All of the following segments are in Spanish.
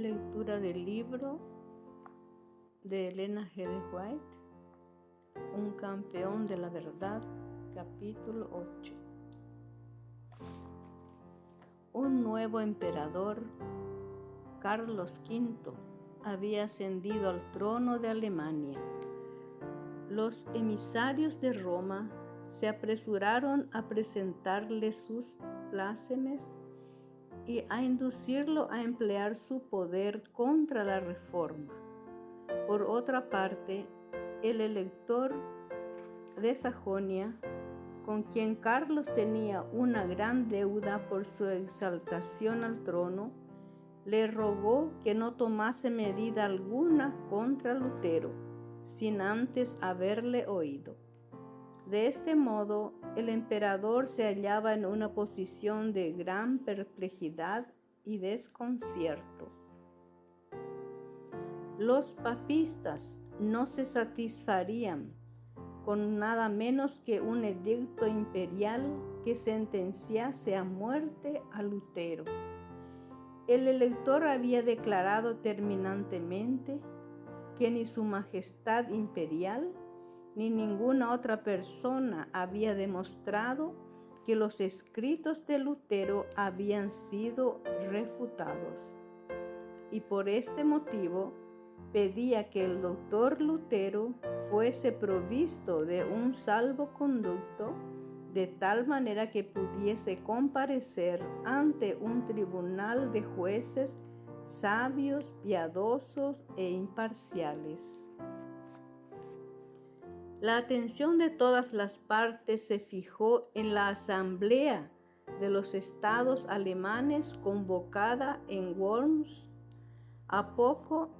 Lectura del libro de Elena G. de White, Un campeón de la verdad, capítulo 8. Un nuevo emperador, Carlos V, había ascendido al trono de Alemania. Los emisarios de Roma se apresuraron a presentarle sus plácemes y a inducirlo a emplear su poder contra la reforma. Por otra parte, el elector de Sajonia, con quien Carlos tenía una gran deuda por su exaltación al trono, le rogó que no tomase medida alguna contra Lutero, sin antes haberle oído. De este modo, el emperador se hallaba en una posición de gran perplejidad y desconcierto. Los papistas no se satisfarían con nada menos que un edicto imperial que sentenciase a muerte a Lutero. El elector había declarado terminantemente que ni su majestad imperial ni ninguna otra persona había demostrado que los escritos de Lutero habían sido refutados. Y por este motivo pedía que el doctor Lutero fuese provisto de un salvoconducto de tal manera que pudiese comparecer ante un tribunal de jueces sabios, piadosos e imparciales. La atención de todas las partes se fijó en la asamblea de los estados alemanes convocada en Worms a poco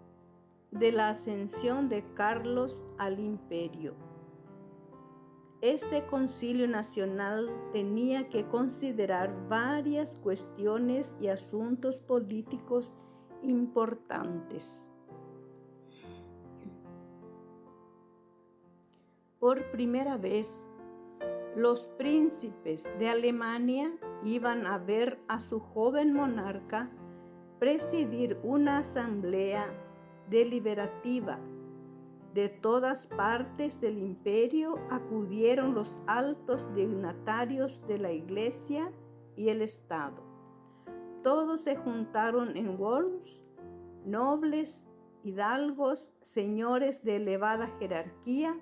de la ascensión de Carlos al imperio. Este concilio nacional tenía que considerar varias cuestiones y asuntos políticos importantes. Por primera vez, los príncipes de Alemania iban a ver a su joven monarca presidir una asamblea deliberativa. De todas partes del imperio acudieron los altos dignatarios de la Iglesia y el Estado. Todos se juntaron en Worms, nobles, hidalgos, señores de elevada jerarquía,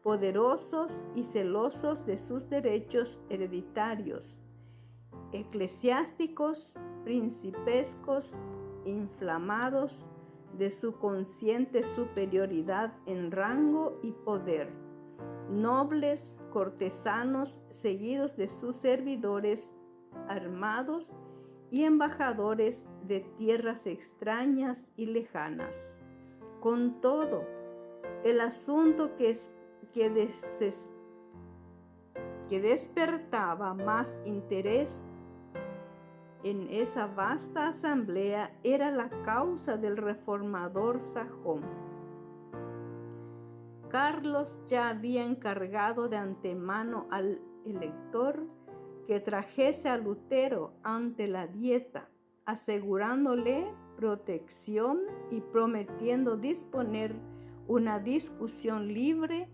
poderosos y celosos de sus derechos hereditarios, eclesiásticos, principescos, inflamados de su consciente superioridad en rango y poder, nobles, cortesanos seguidos de sus servidores armados y embajadores de tierras extrañas y lejanas. Con todo, el asunto que despertaba más interés en esa vasta asamblea era la causa del reformador sajón. Carlos ya había encargado de antemano al elector que trajese a Lutero ante la Dieta, asegurándole protección y prometiendo disponer una discusión libre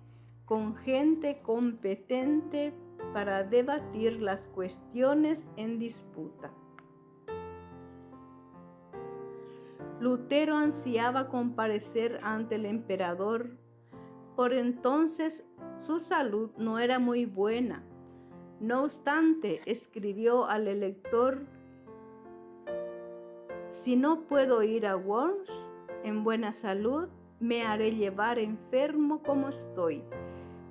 con gente competente para debatir las cuestiones en disputa. Lutero ansiaba comparecer ante el emperador. Por entonces su salud no era muy buena. No obstante, escribió al elector: «Si no puedo ir a Worms en buena salud, me haré llevar enfermo como estoy,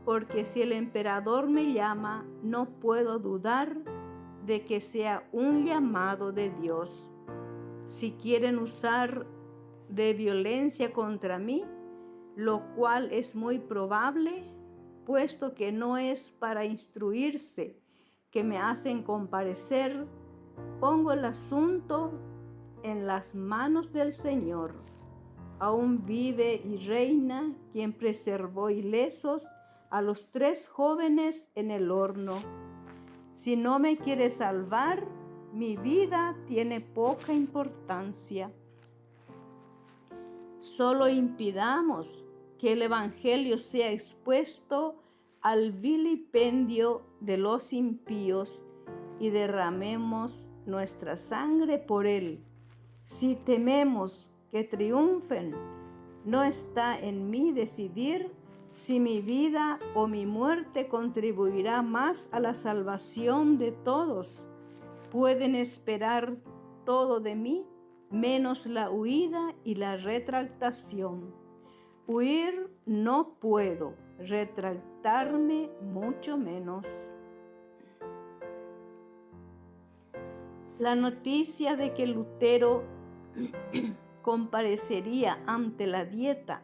porque si el emperador me llama, no puedo dudar de que sea un llamado de Dios. Si quieren usar de violencia contra mí, lo cual es muy probable, puesto que no es para instruirse que me hacen comparecer, pongo el asunto en las manos del Señor. Aún vive y reina quien preservó ilesos a los 3 jóvenes en el horno. Si no me quiere salvar, mi vida tiene poca importancia». Solo impidamos que el Evangelio sea expuesto al vilipendio de los impíos y derramemos nuestra sangre por él. Si tememos que triunfen, no está en mí decidir si mi vida o mi muerte contribuirá más a la salvación de todos. Pueden esperar todo de mí, menos la huida y la retractación. Huir no puedo, retractarme mucho menos. La noticia de que Lutero comparecería ante la Dieta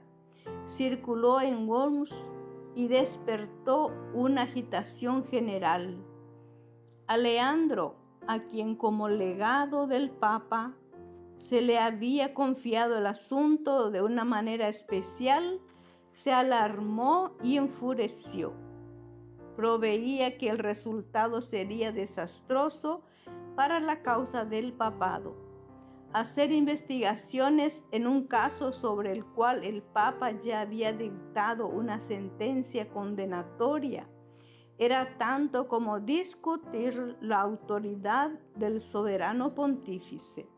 circuló en Worms y despertó una agitación general. Aleandro, a quien como legado del Papa se le había confiado el asunto de una manera especial, se alarmó y enfureció. Proveía que el resultado sería desastroso para la causa del papado. Hacer investigaciones en un caso sobre el cual el Papa ya había dictado una sentencia condenatoria era tanto como discutir la autoridad del soberano pontífice.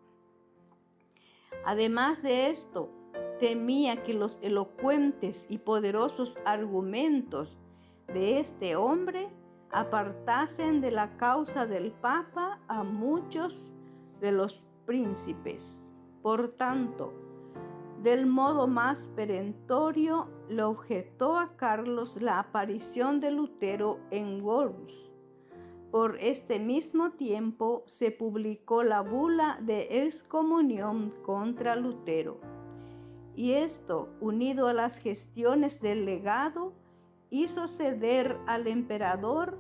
Además de esto, temía que los elocuentes y poderosos argumentos de este hombre apartasen de la causa del Papa a muchos de los príncipes. Por tanto, del modo más perentorio le objetó a Carlos la aparición de Lutero en Worms. Por este mismo tiempo se publicó la bula de excomunión contra Lutero. Y esto, unido a las gestiones del legado, hizo ceder al emperador,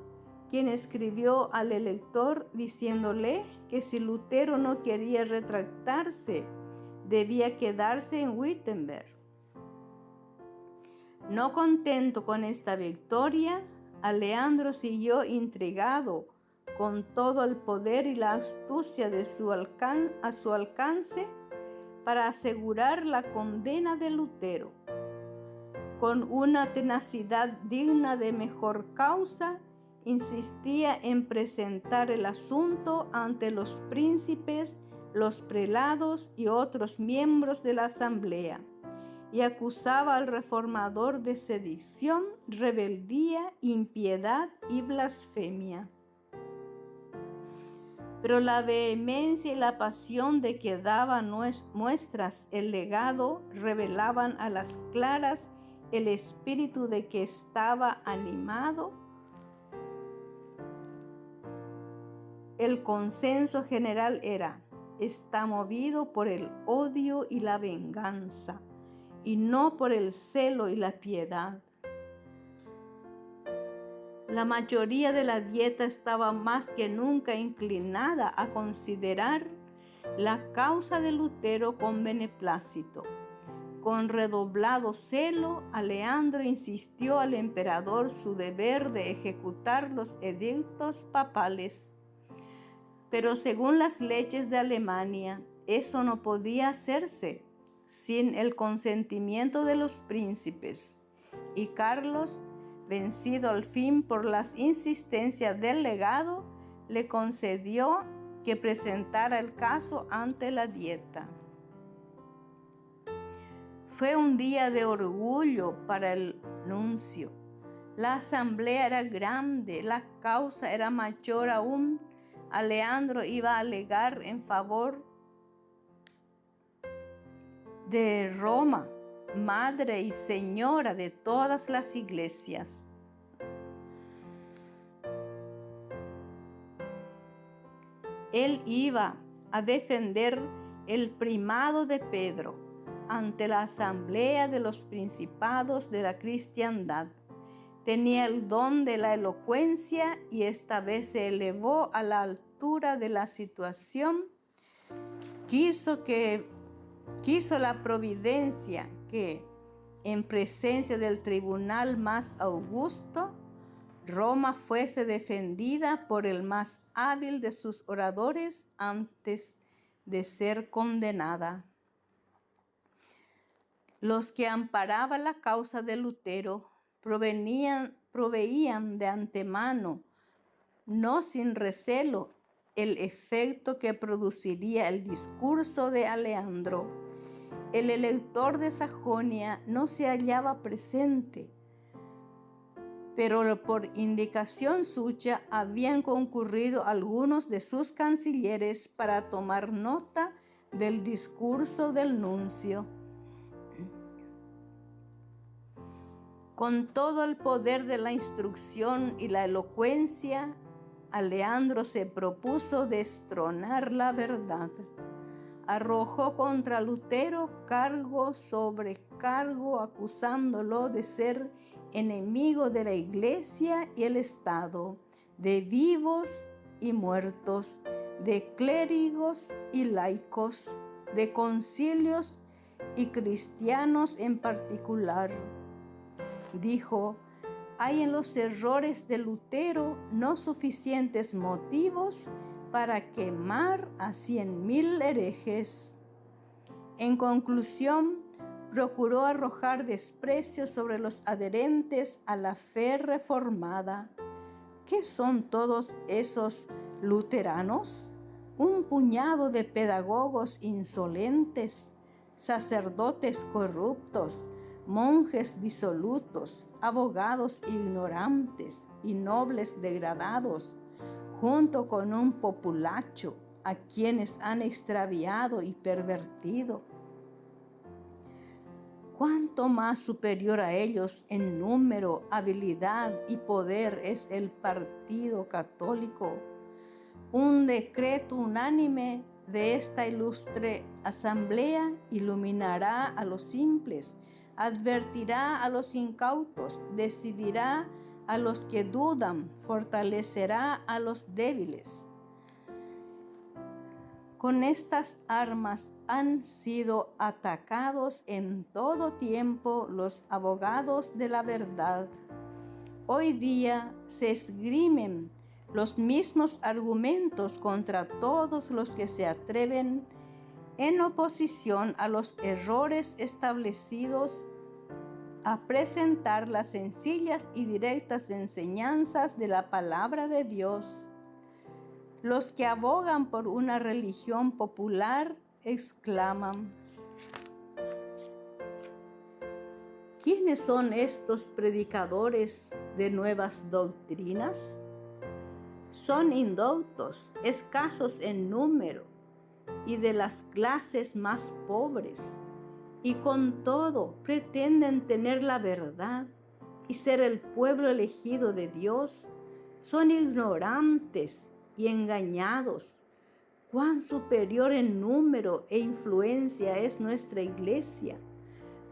quien escribió al elector diciéndole que si Lutero no quería retractarse, debía quedarse en Wittenberg. No contento con esta victoria, Aleandro siguió intrigado con todo el poder y la astucia a su alcance para asegurar la condena de Lutero. Con una tenacidad digna de mejor causa, insistía en presentar el asunto ante los príncipes, los prelados y otros miembros de la asamblea, y acusaba al reformador de sedición, rebeldía, impiedad y blasfemia. Pero la vehemencia y la pasión de que daba muestras el legado revelaban a las claras el espíritu de que estaba animado. El consenso general está movido por el odio y la venganza, y no por el celo y la piedad. La mayoría de la Dieta estaba más que nunca inclinada a considerar la causa de Lutero con beneplácito. Con redoblado celo, Aleandro insistió al emperador su deber de ejecutar los edictos papales. Pero según las leyes de Alemania, eso no podía hacerse sin el consentimiento de los príncipes, y Carlos, vencido al fin por las insistencias del legado, le concedió que presentara el caso ante la Dieta. Fue un día de orgullo para el nuncio. La asamblea era grande, la causa era mayor aún. Aleandro iba a alegar en favor de Roma, madre y señora de todas las iglesias. Él iba a defender el primado de Pedro ante la asamblea de los principados de la cristiandad. Tenía el don de la elocuencia y esta vez se elevó a la altura de la situación. Quiso la providencia que, en presencia del tribunal más augusto, Roma fuese defendida por el más hábil de sus oradores antes de ser condenada. Los que amparaban la causa de Lutero proveían de antemano, no sin recelo, el efecto que produciría el discurso de Aleandro. El elector de Sajonia no se hallaba presente, pero por indicación suya habían concurrido algunos de sus cancilleres para tomar nota del discurso del nuncio. Con todo el poder de la instrucción y la elocuencia, Aleandro se propuso destronar la verdad. Arrojó contra Lutero cargo sobre cargo, acusándolo de ser enemigo de la Iglesia y el Estado, de vivos y muertos, de clérigos y laicos, de concilios y cristianos en particular. Dijo: hay en los errores de Lutero no suficientes motivos para quemar a 100,000 herejes. En conclusión, procuró arrojar desprecio sobre los adherentes a la fe reformada. ¿Qué son todos esos luteranos? Un puñado de pedagogos insolentes, sacerdotes corruptos, monjes disolutos, abogados ignorantes y nobles degradados, junto con un populacho a quienes han extraviado y pervertido. Cuánto más superior a ellos en número, habilidad y poder es el partido católico. Un decreto unánime de esta ilustre asamblea iluminará a los simples, advertirá a los incautos, decidirá a los que dudan, fortalecerá a los débiles. Con estas armas han sido atacados en todo tiempo los abogados de la verdad. Hoy día se esgrimen los mismos argumentos contra todos los que se atreven en oposición a los errores establecidos a presentar las sencillas y directas enseñanzas de la palabra de Dios. Los que abogan por una religión popular exclaman: ¿quiénes son estos predicadores de nuevas doctrinas? Son indoctos, escasos en número y de las clases más pobres, y con todo pretenden tener la verdad y ser el pueblo elegido de Dios. Son ignorantes y engañados. Cuán superior en número e influencia es nuestra iglesia.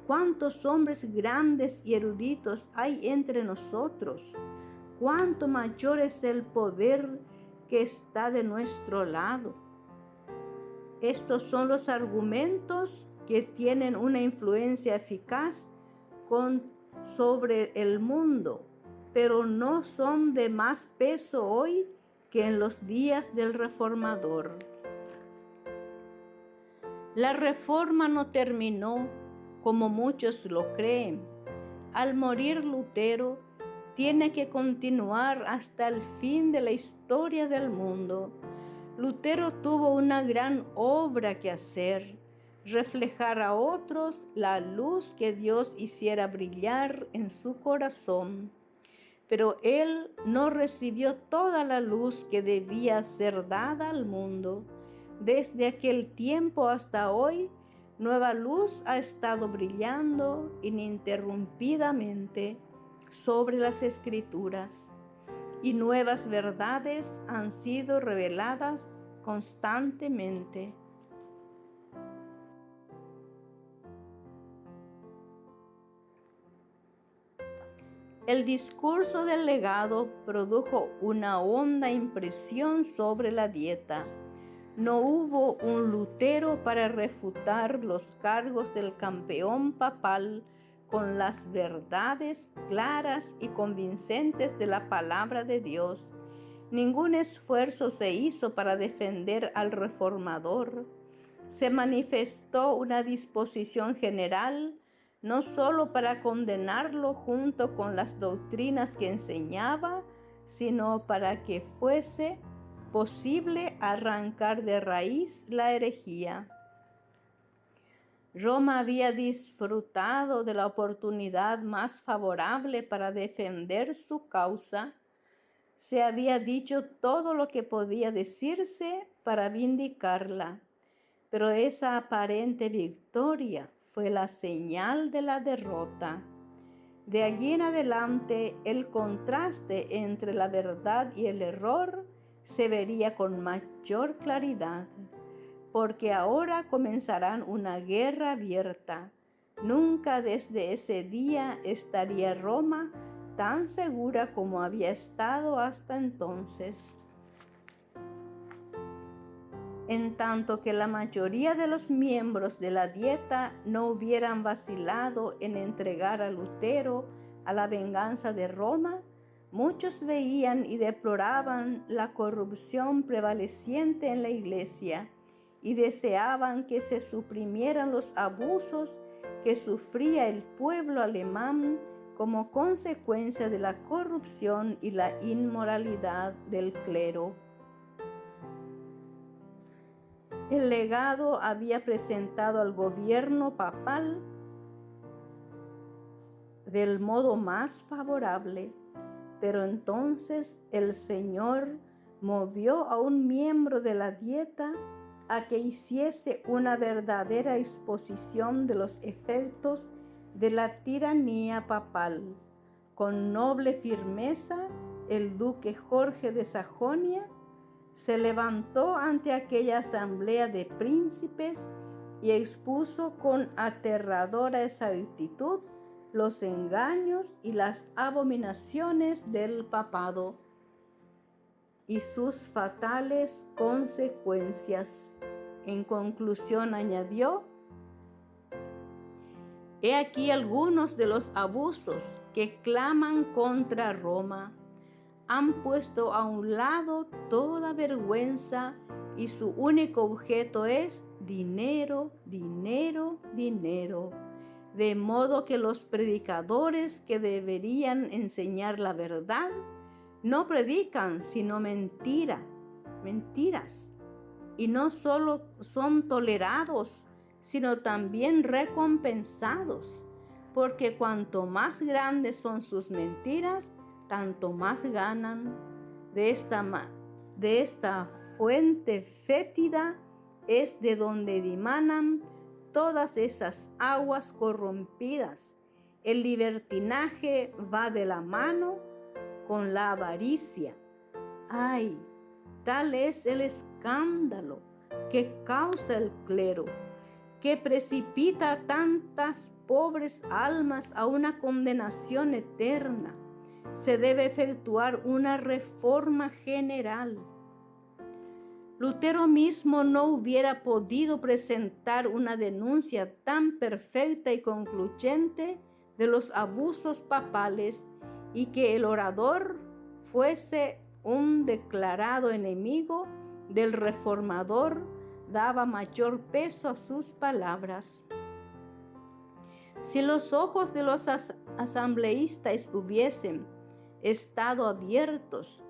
Cuántos hombres grandes y eruditos hay entre nosotros. Cuánto mayor es el poder que está de nuestro lado. Estos son los argumentos que tienen una influencia eficaz sobre el mundo, pero no son de más peso hoy que en los días del Reformador. La Reforma no terminó como muchos lo creen. Al morir Lutero, tiene que continuar hasta el fin de la historia del mundo. Lutero tuvo una gran obra que hacer: reflejar a otros la luz que Dios hiciera brillar en su corazón. Pero él no recibió toda la luz que debía ser dada al mundo. Desde aquel tiempo hasta hoy, nueva luz ha estado brillando ininterrumpidamente sobre las Escrituras, y nuevas verdades han sido reveladas constantemente. El discurso del legado produjo una honda impresión sobre la Dieta. No hubo un Lutero para refutar los cargos del campeón papal con las verdades claras y convincentes de la palabra de Dios. Ningún esfuerzo se hizo para defender al reformador. Se manifestó una disposición general no solo para condenarlo junto con las doctrinas que enseñaba, sino para que fuese posible arrancar de raíz la herejía. Roma había disfrutado de la oportunidad más favorable para defender su causa. Se había dicho todo lo que podía decirse para vindicarla, pero esa aparente victoria fue la señal de la derrota. De allí en adelante, el contraste entre la verdad y el error se vería con mayor claridad, porque ahora comenzarán una guerra abierta. Nunca desde ese día estaría Roma tan segura como había estado hasta entonces. En tanto que la mayoría de los miembros de la Dieta no hubieran vacilado en entregar a Lutero a la venganza de Roma, muchos veían y deploraban la corrupción prevaleciente en la Iglesia y deseaban que se suprimieran los abusos que sufría el pueblo alemán como consecuencia de la corrupción y la inmoralidad del clero. El legado había presentado al gobierno papal del modo más favorable, pero entonces el Señor movió a un miembro de la Dieta a que hiciese una verdadera exposición de los efectos de la tiranía papal. Con noble firmeza, el duque Jorge de Sajonia se levantó ante aquella asamblea de príncipes y expuso con aterradora exactitud los engaños y las abominaciones del papado y sus fatales consecuencias. En conclusión añadió: he aquí algunos de los abusos que claman contra Roma. Han puesto a un lado toda vergüenza y su único objeto es dinero, dinero, dinero. De modo que los predicadores que deberían enseñar la verdad no predican sino mentiras. Y no solo son tolerados, sino también recompensados, porque cuanto más grandes son sus mentiras, tanto más ganan. De esta fuente fétida es de donde dimanan todas esas aguas corrompidas. El libertinaje va de la mano con la avaricia. ¡Ay! Tal es el escándalo que causa el clero, que precipita a tantas pobres almas a una condenación eterna. Se debe efectuar una reforma general. Lutero mismo no hubiera podido presentar una denuncia tan perfecta y concluyente de los abusos papales, y que el orador fuese un declarado enemigo del reformador daba mayor peso a sus palabras. Si los ojos de los asambleístas hubiesen estado abiertos,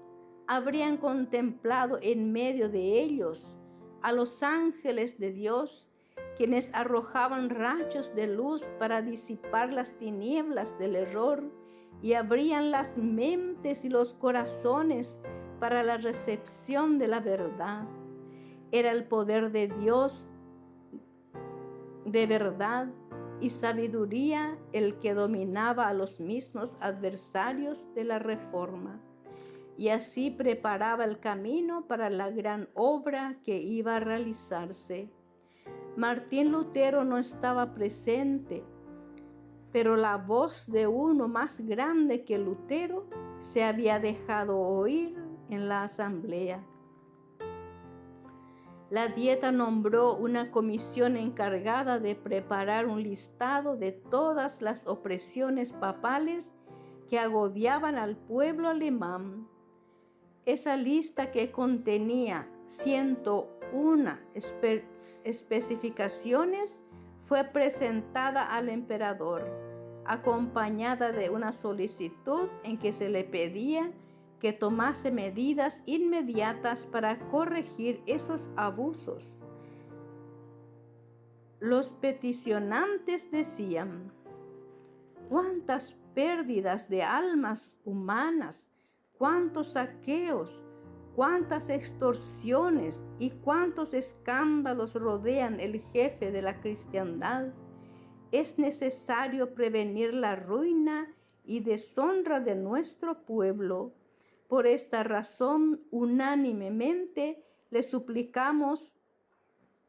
habrían contemplado en medio de ellos a los ángeles de Dios, quienes arrojaban rayos de luz para disipar las tinieblas del error y abrían las mentes y los corazones para la recepción de la verdad. Era el poder de Dios de verdad y sabiduría el que dominaba a los mismos adversarios de la reforma, y así preparaba el camino para la gran obra que iba a realizarse. Martín Lutero no estaba presente, pero la voz de uno más grande que Lutero se había dejado oír en la asamblea. La Dieta nombró una comisión encargada de preparar un listado de todas las opresiones papales que agobiaban al pueblo alemán. Esa lista, que contenía 101 especificaciones, fue presentada al emperador, acompañada de una solicitud en que se le pedía que tomase medidas inmediatas para corregir esos abusos. Los peticionantes decían: «¿Cuántas pérdidas de almas humanas, cuántos saqueos, cuántas extorsiones y cuántos escándalos rodean el jefe de la cristiandad! Es necesario prevenir la ruina y deshonra de nuestro pueblo. Por esta razón, unánimemente le suplicamos,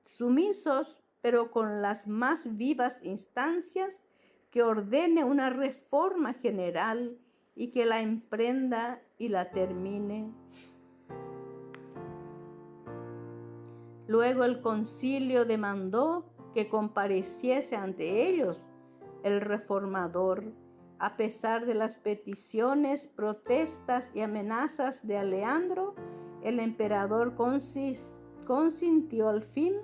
sumisos, pero con las más vivas instancias, que ordene una reforma general y que la emprenda y la termine». Luego el concilio demandó que compareciese ante ellos el reformador. A pesar de las peticiones, protestas y amenazas de Aleandro, el emperador consintió al fin,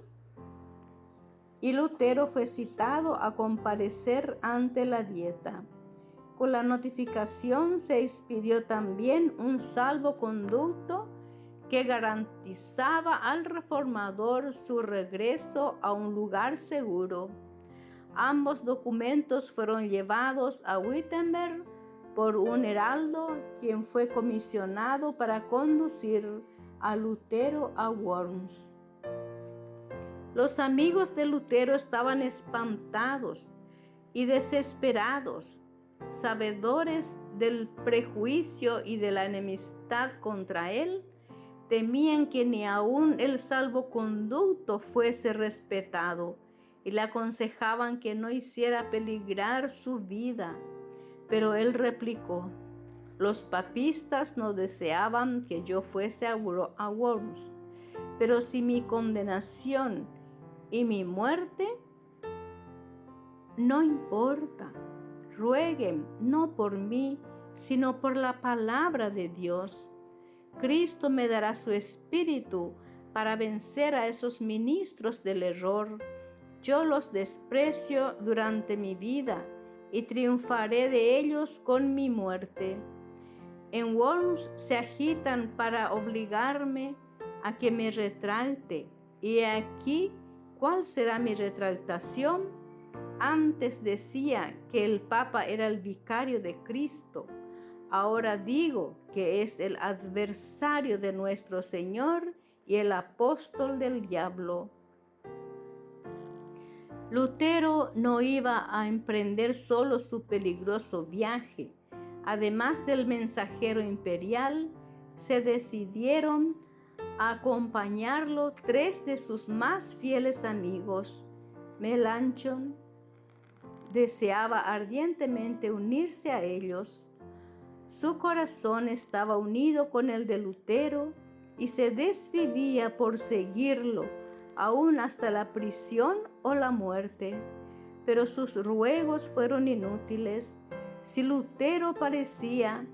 y Lutero fue citado a comparecer ante la Dieta. Con la notificación se expidió también un salvoconducto que garantizaba al reformador su regreso a un lugar seguro. Ambos documentos fueron llevados a Wittenberg por un heraldo, quien fue comisionado para conducir a Lutero a Worms. Los amigos de Lutero estaban espantados y desesperados, sabedores del prejuicio y de la enemistad contra él. Temían que ni aun el salvoconducto fuese respetado y le aconsejaban que no hiciera peligrar su vida. Pero él replicó: «Los papistas no deseaban que yo fuese a Worms, pero si mi condenación y mi muerte, no importa. Rueguen no por mí, sino por la palabra de Dios. Cristo me dará su espíritu para vencer a esos ministros del error. Yo los desprecio durante mi vida y triunfaré de ellos con mi muerte. En Worms se agitan para obligarme a que me retracte, y aquí ¿cuál será mi retractación? Antes decía que el Papa era el vicario de Cristo. Ahora digo que es el adversario de nuestro Señor y el apóstol del diablo». Lutero no iba a emprender solo su peligroso viaje. Además del mensajero imperial, se decidieron a acompañarlo 3 de sus más fieles amigos. Melanchthon deseaba ardientemente unirse a ellos. Su corazón estaba unido con el de Lutero y se desvivía por seguirlo, aún hasta la prisión o la muerte. Pero sus ruegos fueron inútiles. Si Lutero perecía,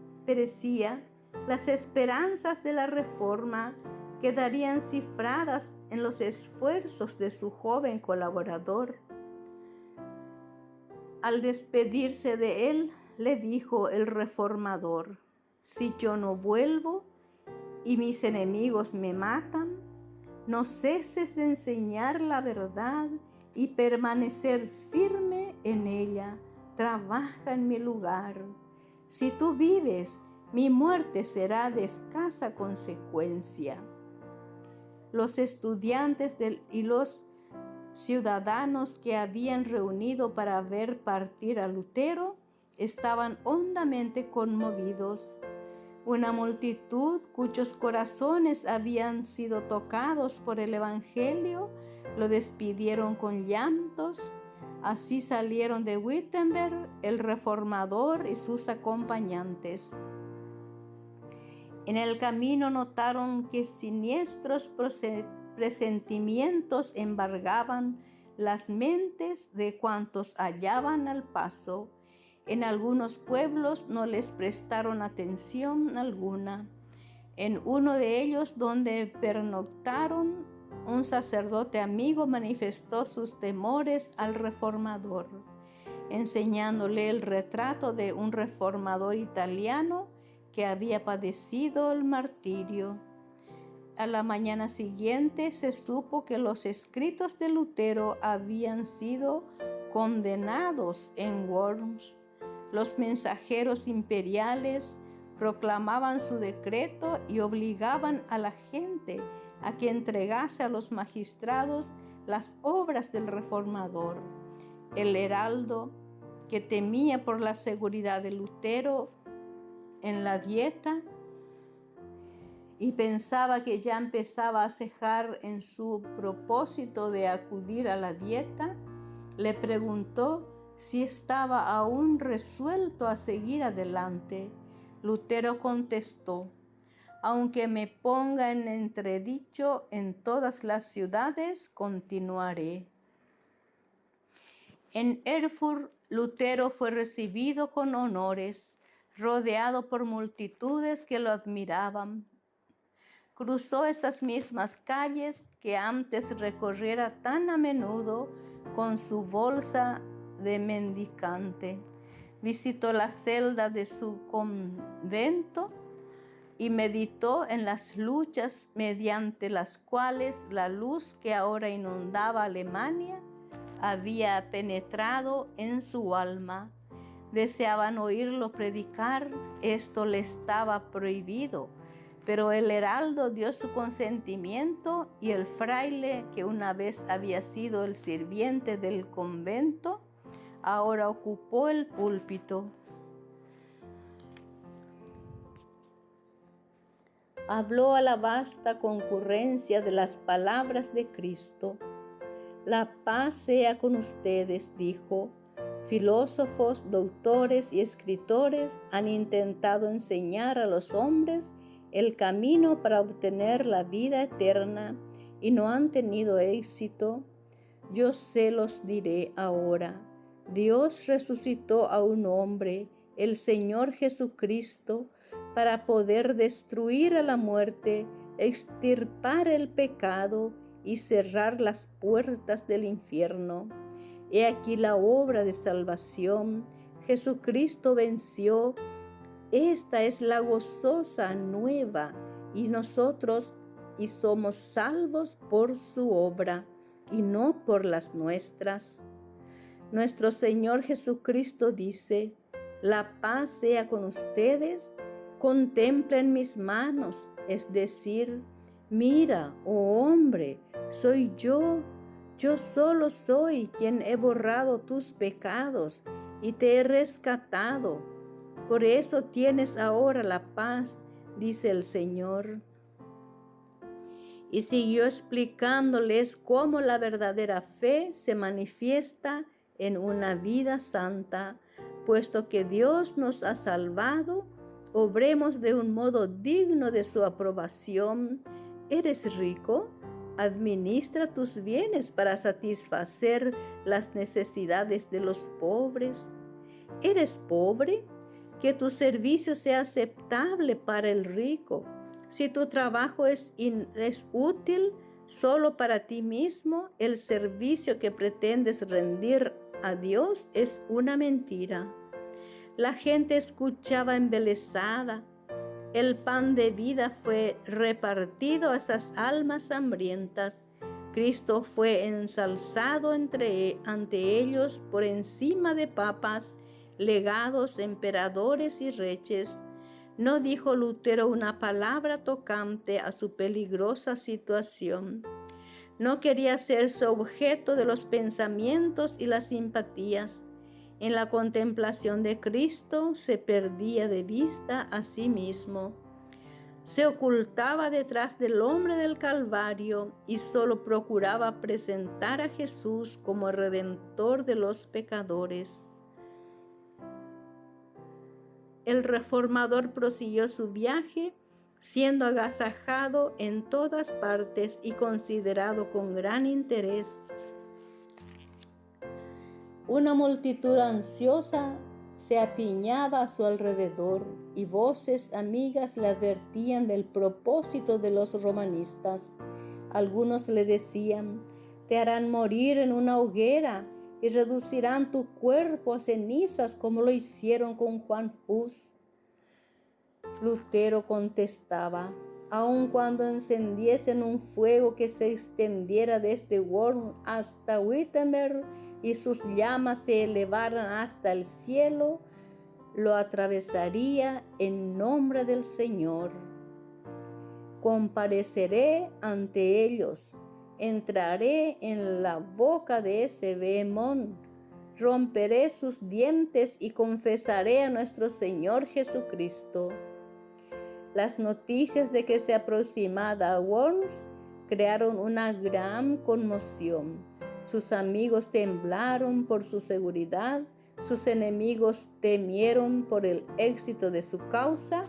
las esperanzas de la reforma quedarían cifradas en los esfuerzos de su joven colaborador. Al despedirse de él, le dijo el reformador: «Si yo no vuelvo y mis enemigos me matan, no ceses de enseñar la verdad y permanecer firme en ella. Trabaja en mi lugar. Si tú vives, mi muerte será de escasa consecuencia». Los estudiantes y los ciudadanos que habían reunido para ver partir a Lutero estaban hondamente conmovidos. Una multitud cuyos corazones habían sido tocados por el Evangelio lo despidieron con llantos. Así salieron de Wittenberg el reformador y sus acompañantes. En el camino notaron que siniestros presentimientos embargaban las mentes de cuantos hallaban al paso. En algunos pueblos no les prestaron atención alguna. En uno de ellos, donde pernoctaron, un sacerdote amigo manifestó sus temores al reformador, enseñándole el retrato de un reformador italiano que había padecido el martirio. A la mañana siguiente se supo que los escritos de Lutero habían sido condenados en Worms. Los mensajeros imperiales proclamaban su decreto y obligaban a la gente a que entregase a los magistrados las obras del reformador. El heraldo, que temía por la seguridad de Lutero en la dieta y pensaba que ya empezaba a cejar en su propósito de acudir a la dieta, le preguntó si estaba aún resuelto a seguir adelante. Lutero contestó: aunque me ponga en entredicho en todas las ciudades, continuaré. En Erfurt, Lutero fue recibido con honores, rodeado por multitudes que lo admiraban. Cruzó esas mismas calles que antes recorriera tan a menudo con su bolsa de mendicante. Visitó la celda de su convento y meditó en las luchas mediante las cuales la luz que ahora inundaba Alemania había penetrado en su alma. Deseaban oírlo predicar, esto le estaba prohibido, pero el heraldo dio su consentimiento y el fraile, que una vez había sido el sirviente del convento, ahora ocupó el púlpito. Habló a la vasta concurrencia de las palabras de Cristo. La paz sea con ustedes, dijo. Filósofos, doctores y escritores han intentado enseñar a los hombres el camino para obtener la vida eterna y no han tenido éxito. Yo se los diré ahora. Dios resucitó a un hombre, el Señor Jesucristo, para poder destruir a la muerte, extirpar el pecado y cerrar las puertas del infierno. He aquí la obra de salvación. Jesucristo venció. Esta es la gozosa nueva y somos salvos por su obra y no por las nuestras. Nuestro Señor Jesucristo dice: la paz sea con ustedes. Contemplen mis manos, es decir, mira, oh hombre, soy yo solo soy quien he borrado tus pecados y te he rescatado. Por eso tienes ahora la paz, dice el Señor. Y siguió explicándoles cómo la verdadera fe se manifiesta en una vida santa, puesto que Dios nos ha salvado. Obremos de un modo digno de su aprobación. ¿Eres rico? Administra tus bienes para satisfacer las necesidades de los pobres. ¿Eres pobre? Que tu servicio sea aceptable para el rico. Si tu trabajo es útil solo para ti mismo, el servicio que pretendes rendir a Dios es una mentira. La gente escuchaba embelesada. El pan de vida fue repartido a esas almas hambrientas. Cristo fue ensalzado ante ellos por encima de papas, legados, emperadores y reyes. No dijo Lutero una palabra tocante a su peligrosa situación. No quería hacerse objeto de los pensamientos y las simpatías. En la contemplación de Cristo se perdía de vista a sí mismo. Se ocultaba detrás del hombre del Calvario y solo procuraba presentar a Jesús como el redentor de los pecadores. El reformador prosiguió su viaje, siendo agasajado en todas partes y considerado con gran interés. Una multitud ansiosa se apiñaba a su alrededor y voces amigas le advertían del propósito de los romanistas. Algunos le decían: te harán morir en una hoguera y reducirán tu cuerpo a cenizas como lo hicieron con Juan Hus. Lutero contestaba: aun cuando encendiesen un fuego que se extendiera desde Worms hasta Wittenberg y sus llamas se elevaran hasta el cielo, lo atravesaría en nombre del Señor. Compareceré ante ellos, entraré en la boca de ese Behemoth, romperé sus dientes y confesaré a nuestro Señor Jesucristo. Las noticias de que se aproximaba a Worms crearon una gran conmoción. Sus amigos temblaron por su seguridad, sus enemigos temieron por el éxito de su causa.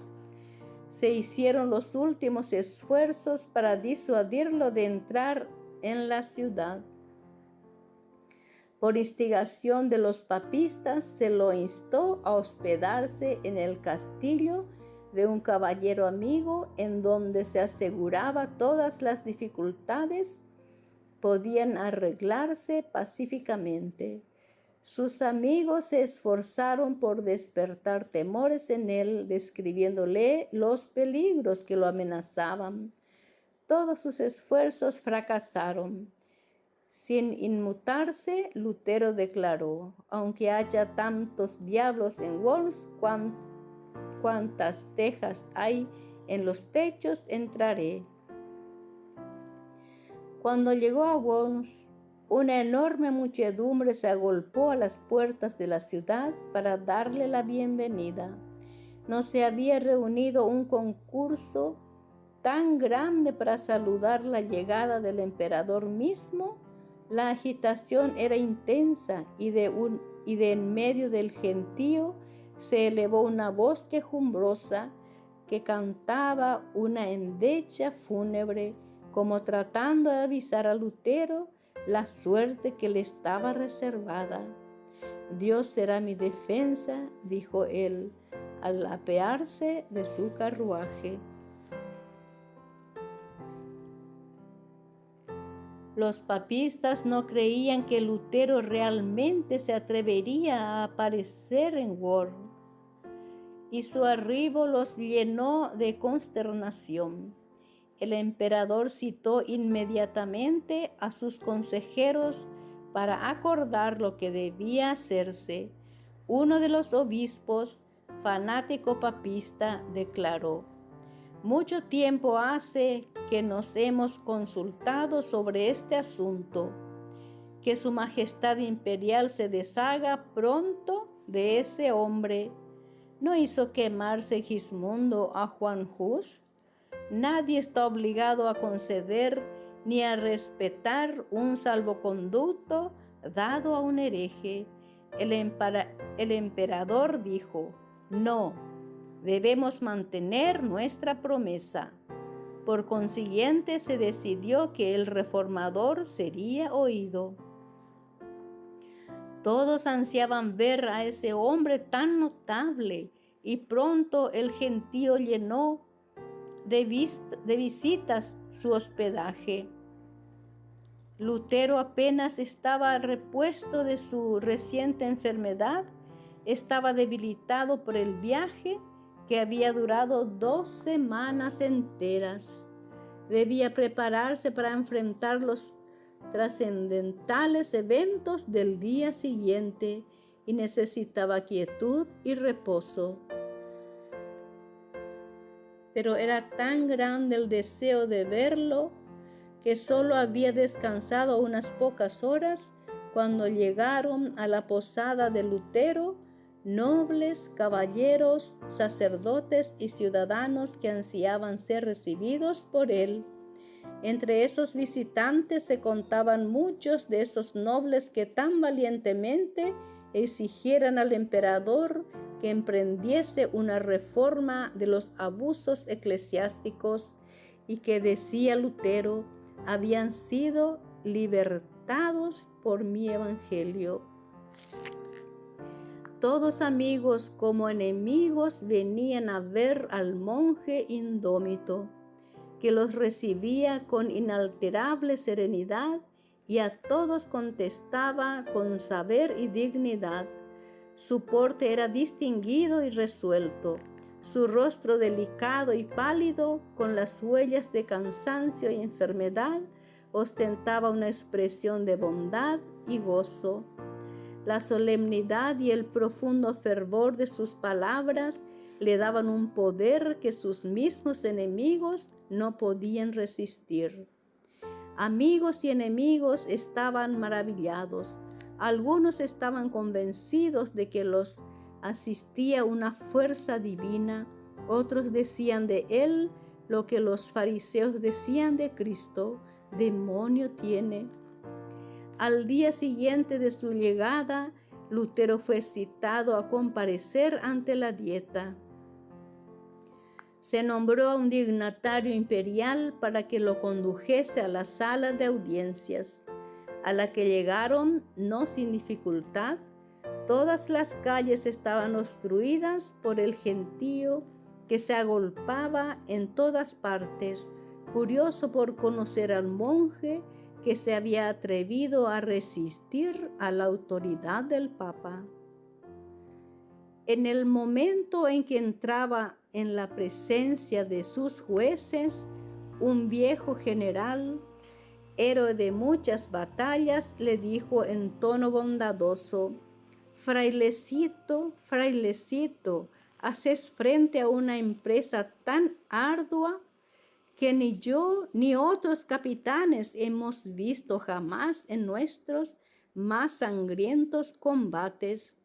Se hicieron los últimos esfuerzos para disuadirlo de entrar en la ciudad. Por instigación de los papistas, se lo instó a hospedarse en el castillo de un caballero amigo, en donde se aseguraba todas las dificultades podían arreglarse pacíficamente. Sus amigos se esforzaron por despertar temores en él, describiéndole los peligros que lo amenazaban. Todos sus esfuerzos fracasaron. Sin inmutarse, Lutero declaró: aunque haya tantos diablos en Worms, cuantas tejas hay en los techos, entraré. Cuando llegó a Worms, una enorme muchedumbre se agolpó a las puertas de la ciudad para darle la bienvenida. No se había reunido un concurso tan grande para saludar la llegada del emperador mismo. La agitación era intensa y de en medio del gentío se elevó una voz quejumbrosa que cantaba una endecha fúnebre, como tratando de avisar a Lutero la suerte que le estaba reservada. Dios será mi defensa, dijo él, al apearse de su carruaje. Los papistas no creían que Lutero realmente se atrevería a aparecer en Worms, y su arribo los llenó de consternación. El emperador citó inmediatamente a sus consejeros para acordar lo que debía hacerse. Uno de los obispos, fanático papista, declaró: mucho tiempo hace que nos hemos consultado sobre este asunto. Que su majestad imperial se deshaga pronto de ese hombre. ¿No hizo quemar Segismundo a Juan Hus? Nadie está obligado a conceder ni a respetar un salvoconducto dado a un hereje. El emperador dijo: no, debemos mantener nuestra promesa. Por consiguiente, se decidió que el reformador sería oído. Todos ansiaban ver a ese hombre tan notable, y pronto el gentío llenó de visitas su hospedaje. Lutero apenas estaba repuesto de su reciente enfermedad, estaba debilitado por el viaje que había durado 2 semanas enteras. Debía prepararse para enfrentar los trascendentales eventos del día siguiente y necesitaba quietud y reposo. Pero era tan grande el deseo de verlo que solo había descansado unas pocas horas cuando llegaron a la posada de Lutero nobles, caballeros, sacerdotes y ciudadanos que ansiaban ser recibidos por él. Entre esos visitantes se contaban muchos de esos nobles que tan valientemente exigieran al emperador que emprendiese una reforma de los abusos eclesiásticos y que, decía Lutero, habían sido libertados por mi evangelio. Todos amigos como enemigos venían a ver al monje indómito. que los recibía con inalterable serenidad y a todos contestaba con saber y dignidad. Su porte era distinguido y resuelto, su rostro delicado y pálido, con las huellas de cansancio y enfermedad, ostentaba una expresión de bondad y gozo. La solemnidad y el profundo fervor de sus palabras le daban un poder que sus mismos enemigos no podían resistir. Amigos y enemigos estaban maravillados. Algunos estaban convencidos de que los asistía una fuerza divina. Otros decían de él lo que los fariseos decían de Cristo: demonio tiene. Al día siguiente de su llegada, Lutero fue citado a comparecer ante la Dieta. Se nombró a un dignatario imperial para que lo condujese a la sala de audiencias, a la que llegaron no sin dificultad. Todas las calles estaban obstruidas por el gentío que se agolpaba en todas partes, curioso por conocer al monje que se había atrevido a resistir a la autoridad del Papa. En el momento en que entraba en la presencia de sus jueces, un viejo general, héroe de muchas batallas, le dijo en tono bondadoso: frailecito, frailecito, haces frente a una empresa tan ardua que ni yo ni otros capitanes hemos visto jamás en nuestros más sangrientos combates.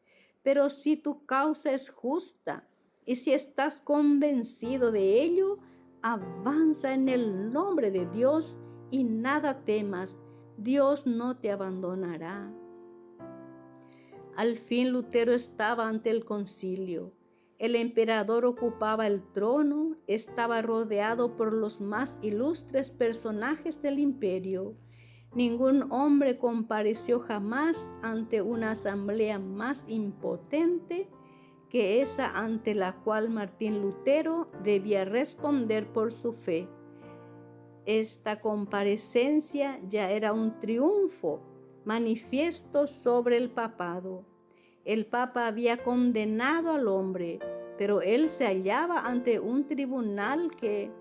Pero si tu causa es justa y si estás convencido de ello, avanza en el nombre de Dios y nada temas, Dios no te abandonará. Al fin Lutero estaba ante el concilio. El emperador ocupaba el trono, estaba rodeado por los más ilustres personajes del imperio. Ningún hombre compareció jamás ante una asamblea más impotente que esa ante la cual Martín Lutero debía responder por su fe. Esta comparecencia ya era un triunfo manifiesto sobre el papado. El Papa había condenado al hombre, pero él se hallaba ante un tribunal que,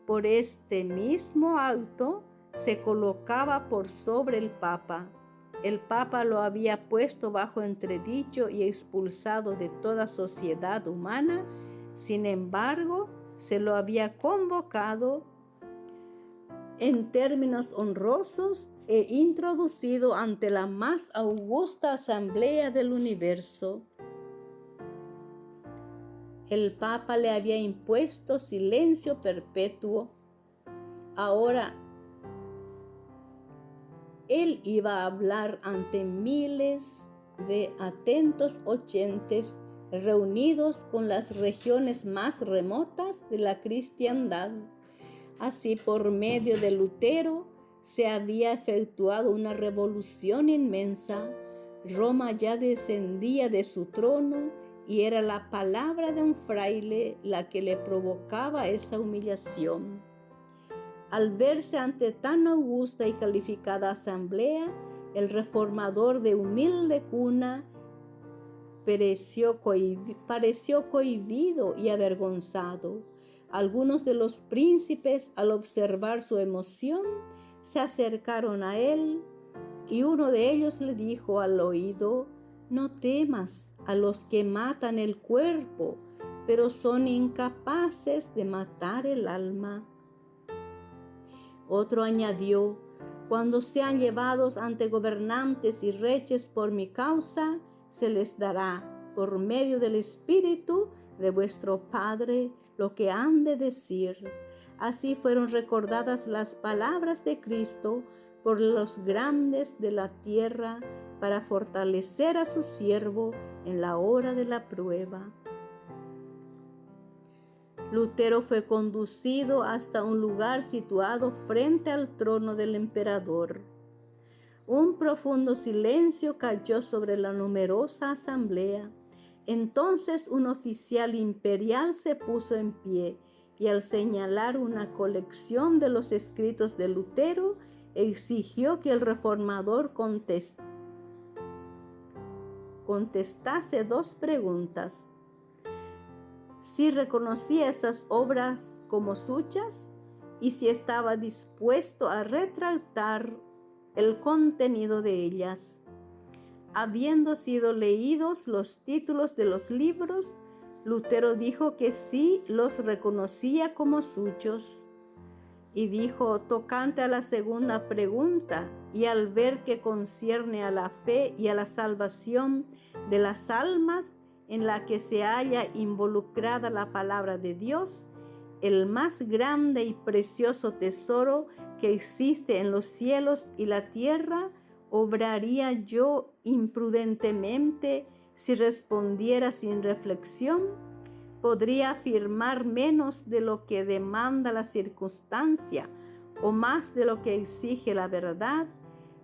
por este mismo acto, se colocaba por sobre el Papa. El Papa lo había puesto bajo entredicho y expulsado de toda sociedad humana. Sin embargo, se lo había convocado en términos honrosos e introducido ante la más augusta asamblea del universo. El Papa le había impuesto silencio perpetuo. Ahora él iba a hablar ante miles de atentos oyentes reunidos con las regiones más remotas de la cristiandad. Así, por medio de Lutero, se había efectuado una revolución inmensa. Roma ya descendía de su trono y era la palabra de un fraile la que le provocaba esa humillación. Al verse ante tan augusta y calificada asamblea, el reformador de humilde cuna pareció cohibido y avergonzado. Algunos de los príncipes, al observar su emoción, se acercaron a él y uno de ellos le dijo al oído: no temas a los que matan el cuerpo, pero son incapaces de matar el alma. Otro añadió: cuando sean llevados ante gobernantes y reyes por mi causa, se les dará, por medio del Espíritu de vuestro Padre, lo que han de decir. Así fueron recordadas las palabras de Cristo por los grandes de la tierra para fortalecer a su siervo en la hora de la prueba. Lutero fue conducido hasta un lugar situado frente al trono del emperador. Un profundo silencio cayó sobre la numerosa asamblea. Entonces un oficial imperial se puso en pie y al señalar una colección de los escritos de Lutero, exigió que el reformador contestase dos preguntas: si reconocía esas obras como suyas y si estaba dispuesto a retractar el contenido de ellas. Habiendo sido leídos los títulos de los libros, Lutero dijo que sí los reconocía como suyos. Y dijo tocante a la segunda pregunta, y al ver que concierne a la fe y a la salvación de las almas en la que se halla involucrada la palabra de Dios, el más grande y precioso tesoro que existe en los cielos y la tierra, ¿obraría yo imprudentemente si respondiera sin reflexión? ¿Podría afirmar menos de lo que demanda la circunstancia o más de lo que exige la verdad,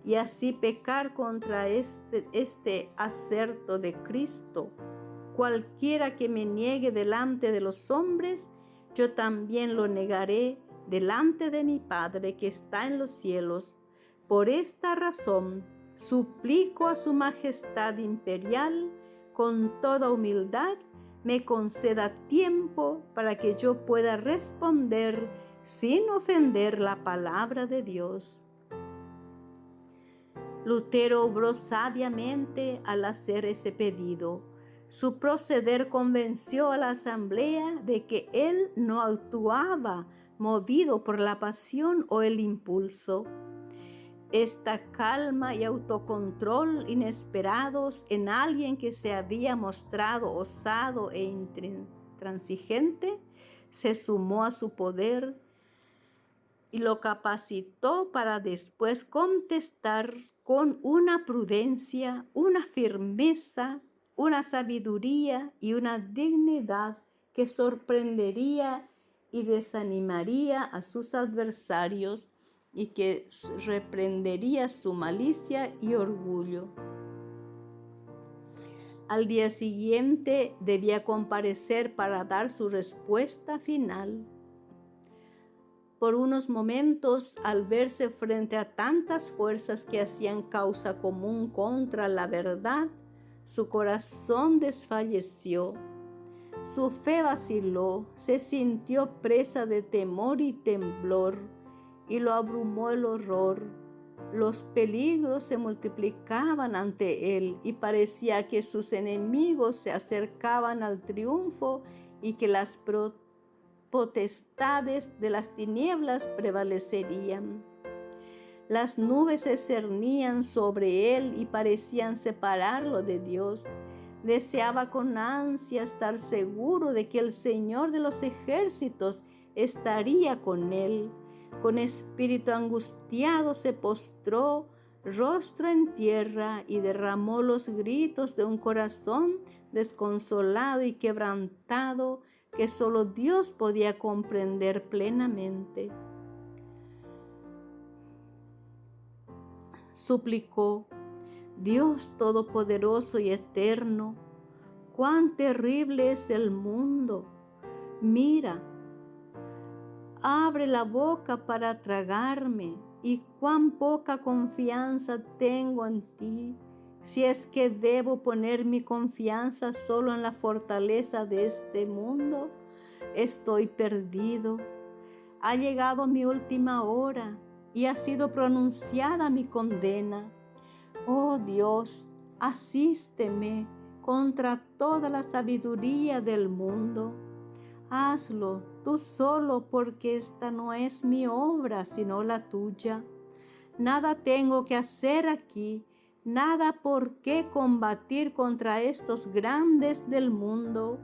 y así pecar contra este aserto de Cristo? Cualquiera que me niegue delante de los hombres, yo también lo negaré delante de mi Padre que está en los cielos. Por esta razón, suplico a su majestad imperial, con toda humildad, me conceda tiempo para que yo pueda responder sin ofender la palabra de Dios. Lutero obró sabiamente al hacer ese pedido. Su proceder convenció a la asamblea de que él no actuaba movido por la pasión o el impulso. Esta calma y autocontrol inesperados en alguien que se había mostrado osado e intransigente se sumó a su poder y lo capacitó para después contestar con una prudencia, una firmeza, una sabiduría y una dignidad que sorprendería y desanimaría a sus adversarios y que reprendería su malicia y orgullo. Al día siguiente debía comparecer para dar su respuesta final. Por unos momentos, al verse frente a tantas fuerzas que hacían causa común contra la verdad, su corazón desfalleció, su fe vaciló, se sintió presa de temor y temblor, y lo abrumó el horror. Los peligros se multiplicaban ante él y parecía que sus enemigos se acercaban al triunfo y que las potestades de las tinieblas prevalecerían. Las nubes se cernían sobre él y parecían separarlo de Dios. Deseaba con ansia estar seguro de que el Señor de los ejércitos estaría con él. Con espíritu angustiado se postró, rostro en tierra, y derramó los gritos de un corazón desconsolado y quebrantado que solo Dios podía comprender plenamente. Suplicó: Dios todopoderoso y eterno, cuán terrible es el mundo. Mira, abre la boca para tragarme, y cuán poca confianza tengo en ti, si es que debo poner mi confianza solo en la fortaleza de este mundo. Estoy perdido. Ha llegado mi última hora y ha sido pronunciada mi condena. Oh Dios, asísteme contra toda la sabiduría del mundo. Hazlo tú solo, porque esta no es mi obra, sino la tuya. Nada tengo que hacer aquí, nada por qué combatir contra estos grandes del mundo,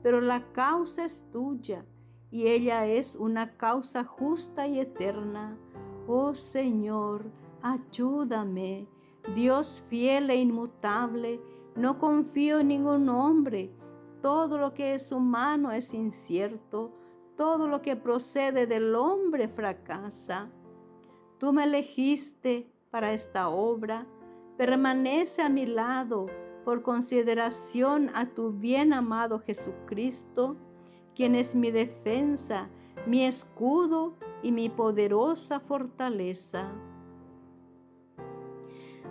pero la causa es tuya, y ella es una causa justa y eterna. Oh Señor, ayúdame. Dios fiel e inmutable, no confío en ningún hombre. Todo lo que es humano es incierto, todo lo que procede del hombre fracasa. Tú me elegiste para esta obra, permanece a mi lado por consideración a tu bien amado Jesucristo, quien es mi defensa, mi escudo y mi poderosa fortaleza.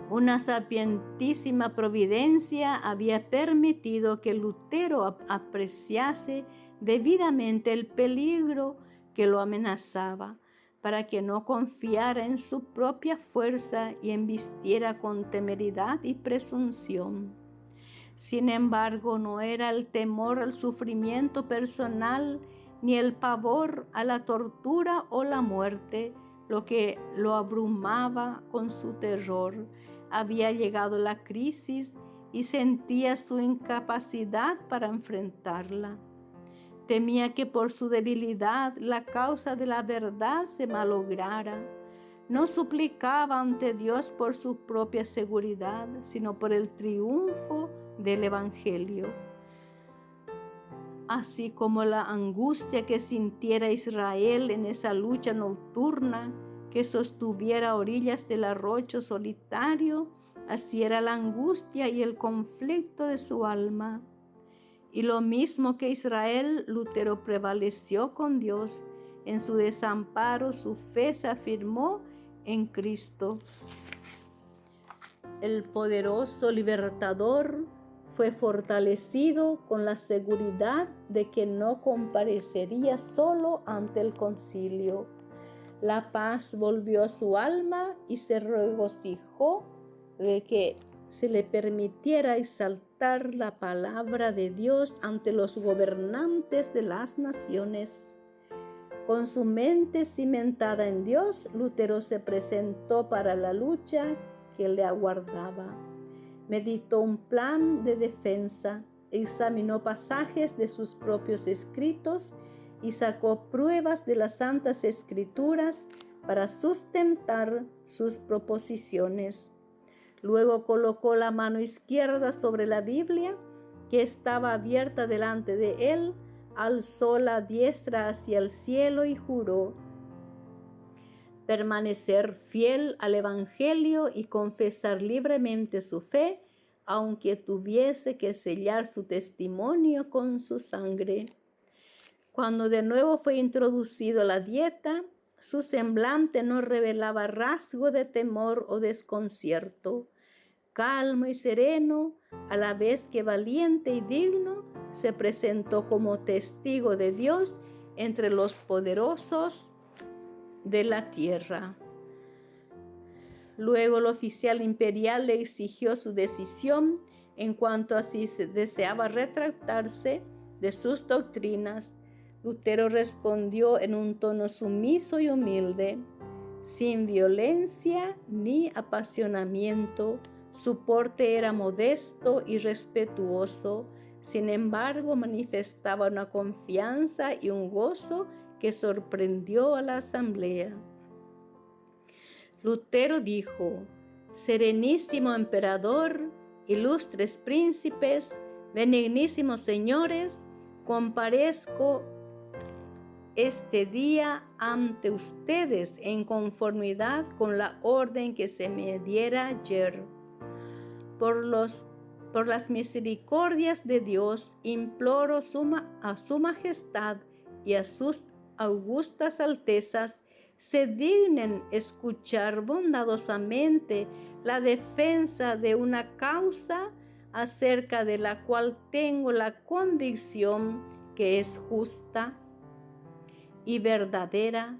Una sapientísima providencia había permitido que Lutero apreciase debidamente el peligro que lo amenazaba, para que no confiara en su propia fuerza y embistiera con temeridad y presunción. Sin embargo, no era el temor al sufrimiento personal ni el pavor a la tortura o la muerte lo que lo abrumaba con su terror. Había llegado la crisis y sentía su incapacidad para enfrentarla. Temía que por su debilidad la causa de la verdad se malograra. No suplicaba ante Dios por su propia seguridad, sino por el triunfo del Evangelio. Así como la angustia que sintiera Israel en esa lucha nocturna que sostuviera a orillas del arroyo solitario, así era la angustia y el conflicto de su alma. Y lo mismo que Israel, Lutero prevaleció con Dios. En su desamparo, su fe se afirmó en Cristo. El poderoso libertador fue fortalecido con la seguridad de que no comparecería solo ante el concilio. La paz volvió a su alma y se regocijó de que se le permitiera exaltar la palabra de Dios ante los gobernantes de las naciones. Con su mente cimentada en Dios, Lutero se presentó para la lucha que le aguardaba. Meditó un plan de defensa, examinó pasajes de sus propios escritos y sacó pruebas de las Santas Escrituras para sustentar sus proposiciones. Luego colocó la mano izquierda sobre la Biblia, que estaba abierta delante de él, alzó la diestra hacia el cielo y juró permanecer fiel al Evangelio y confesar libremente su fe, aunque tuviese que sellar su testimonio con su sangre. Cuando de nuevo fue introducido a la dieta, su semblante no revelaba rasgo de temor o desconcierto. Calmo y sereno, a la vez que valiente y digno, se presentó como testigo de Dios entre los poderosos de la tierra. Luego el oficial imperial le exigió su decisión en cuanto a si deseaba retractarse de sus doctrinas. Lutero respondió en un tono sumiso y humilde, sin violencia ni apasionamiento. Su porte era modesto y respetuoso, sin embargo manifestaba una confianza y un gozo que sorprendió a la asamblea. Lutero dijo: Serenísimo emperador, ilustres príncipes, benignísimos señores, comparezco este día ante ustedes en conformidad con la orden que se me diera ayer. Por las misericordias de Dios imploro a su majestad y a sus augustas altezas se dignen escuchar bondadosamente la defensa de una causa acerca de la cual tengo la convicción que es justa y verdadera.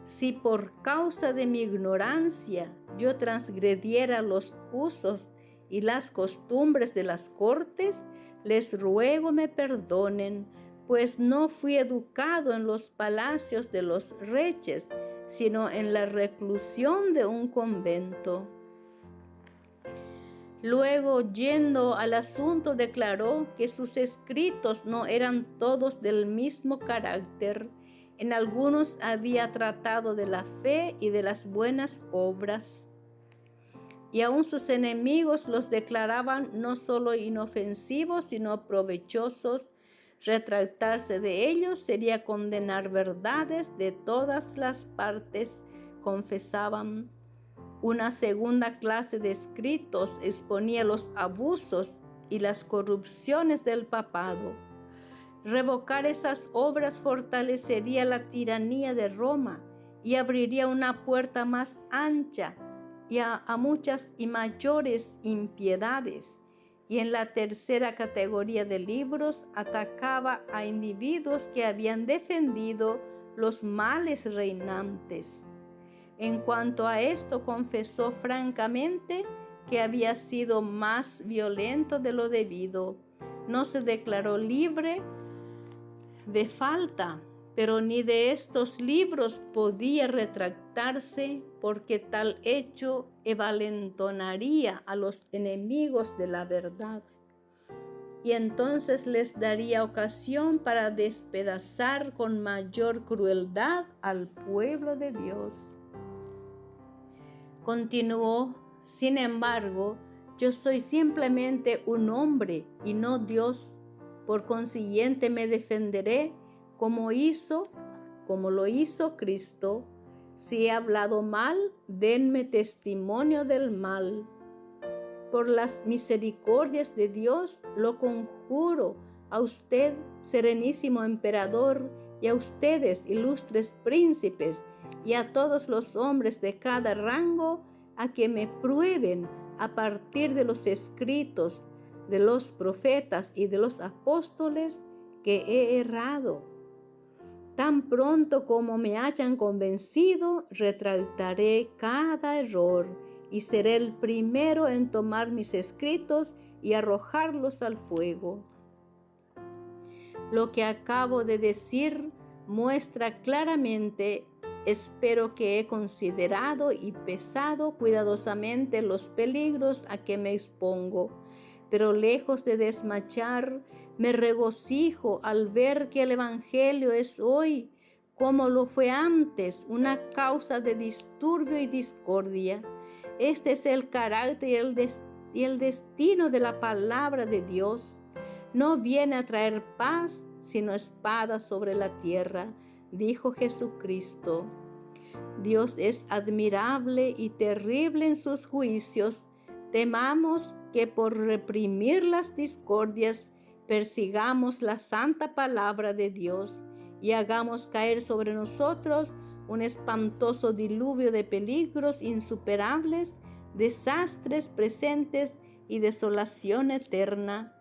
Si por causa de mi ignorancia yo transgrediera los usos y las costumbres de las cortes, les ruego me perdonen, pues no fui educado en los palacios de los reyes, sino en la reclusión de un convento. Luego, yendo al asunto, declaró que sus escritos no eran todos del mismo carácter. En algunos había tratado de la fe y de las buenas obras, y aún sus enemigos los declaraban no solo inofensivos, sino provechosos. Retractarse de ellos sería condenar verdades de todas las partes, confesaban. Una segunda clase de escritos exponía los abusos y las corrupciones del papado. Revocar esas obras fortalecería la tiranía de Roma y abriría una puerta más ancha y a muchas y mayores impiedades. Y en la tercera categoría de libros atacaba a individuos que habían defendido los males reinantes. En cuanto a esto, confesó francamente que había sido más violento de lo debido. No se declaró libre de falta, pero ni de estos libros podía retractarse, porque tal hecho envalentonaría a los enemigos de la verdad, y entonces les daría ocasión para despedazar con mayor crueldad al pueblo de Dios. Continuó: sin embargo, yo soy simplemente un hombre y no Dios. Por consiguiente me defenderé como lo hizo Cristo. Si he hablado mal, denme testimonio del mal. Por las misericordias de Dios lo conjuro a usted, serenísimo emperador, y a ustedes, ilustres príncipes, y a todos los hombres de cada rango, a que me prueben a partir de los escritos de los profetas y de los apóstoles que he errado. Tan pronto como me hayan convencido, retractaré cada error y seré el primero en tomar mis escritos y arrojarlos al fuego. Lo que acabo de decir muestra claramente, espero que he considerado y pesado cuidadosamente los peligros a que me expongo, pero lejos de desmayar, me regocijo al ver que el Evangelio es hoy, como lo fue antes, una causa de disturbio y discordia. Este es el carácter y el destino de la palabra de Dios. No viene a traer paz, sino espada sobre la tierra, dijo Jesucristo. Dios es admirable y terrible en sus juicios. Temamos que por reprimir las discordias persigamos la santa palabra de Dios y hagamos caer sobre nosotros un espantoso diluvio de peligros insuperables, desastres presentes y desolación eterna.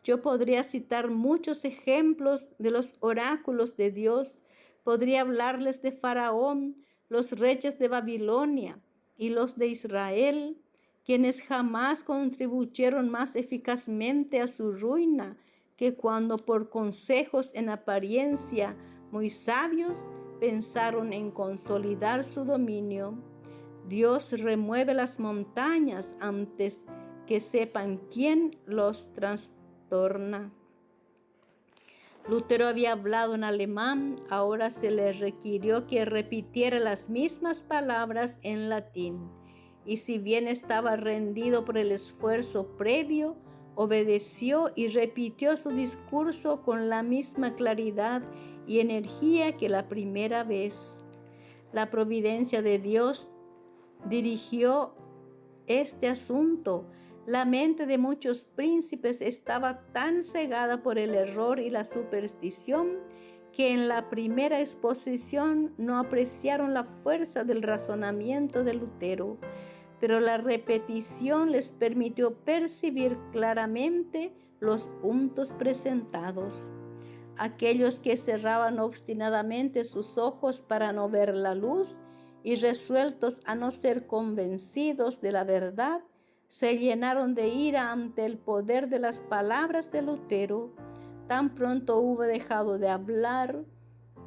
Yo podría citar muchos ejemplos de los oráculos de Dios. Podría hablarles de Faraón, los reyes de Babilonia y los de Israel, quienes jamás contribuyeron más eficazmente a su ruina que cuando por consejos en apariencia muy sabios pensaron en consolidar su dominio. Dios remueve las montañas antes que sepan quién los trastorna. Lutero había hablado en alemán, ahora se le requirió que repitiera las mismas palabras en latín, y si bien estaba rendido por el esfuerzo previo, obedeció y repitió su discurso con la misma claridad y energía que la primera vez. La providencia de Dios dirigió este asunto. La mente de muchos príncipes estaba tan cegada por el error y la superstición que en la primera exposición no apreciaron la fuerza del razonamiento de Lutero, pero la repetición les permitió percibir claramente los puntos presentados. Aquellos que cerraban obstinadamente sus ojos para no ver la luz y resueltos a no ser convencidos de la verdad, se llenaron de ira ante el poder de las palabras de Lutero. Tan pronto hubo dejado de hablar,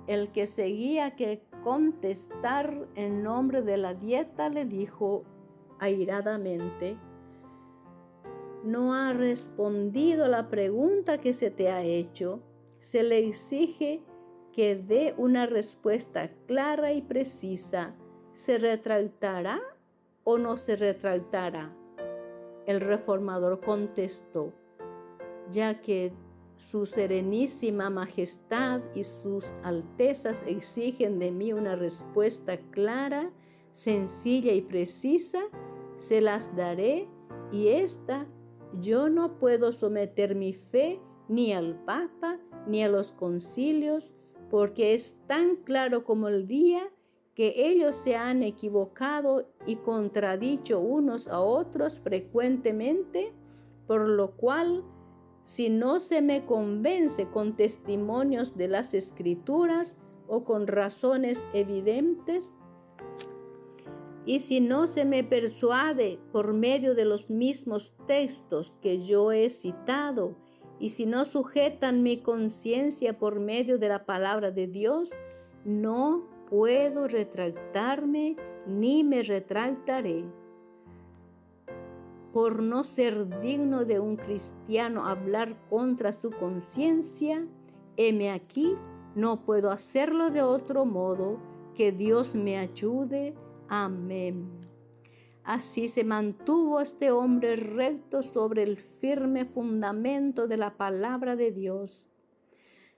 el que seguía que contestar en nombre de la dieta le dijo airadamente: no ha respondido la pregunta que se te ha hecho. Se le exige que dé una respuesta clara y precisa. ¿Se retractará o no se retractará? El reformador contestó: ya que su serenísima majestad y sus altezas exigen de mí una respuesta clara, sencilla y precisa, se las daré, y esta: yo no puedo someter mi fe ni al Papa ni a los concilios, porque es tan claro como el día que ellos se han equivocado y contradicho unos a otros frecuentemente, por lo cual, si no se me convence con testimonios de las Escrituras o con razones evidentes, y si no se me persuade por medio de los mismos textos que yo he citado, y si no sujetan mi conciencia por medio de la palabra de Dios, no puedo retractarme ni me retractaré. Por no ser digno de un cristiano hablar contra su conciencia, heme aquí, no puedo hacerlo de otro modo. Que Dios me ayude. Amén. Así se mantuvo este hombre recto sobre el firme fundamento de la palabra de Dios.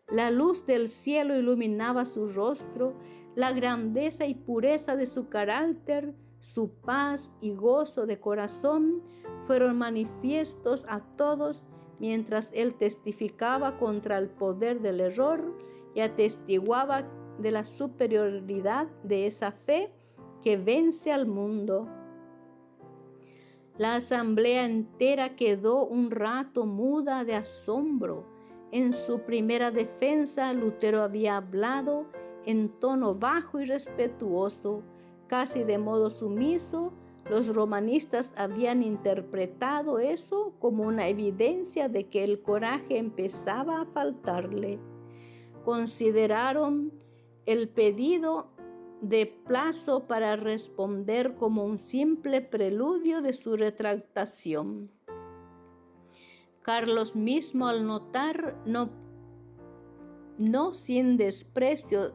La luz del cielo iluminaba su rostro, la grandeza y pureza de su carácter, su paz y gozo de corazón fueron manifiestos a todos mientras él testificaba contra el poder del error y atestiguaba de la superioridad de esa fe que vence al mundo. La asamblea entera quedó un rato muda de asombro. En su primera defensa, Lutero había hablado en tono bajo y respetuoso, casi de modo sumiso. Los romanistas habían interpretado eso como una evidencia de que el coraje empezaba a faltarle. Consideraron el pedido de plazo para responder como un simple preludio de su retractación. Carlos mismo, al notar, no sin desprecio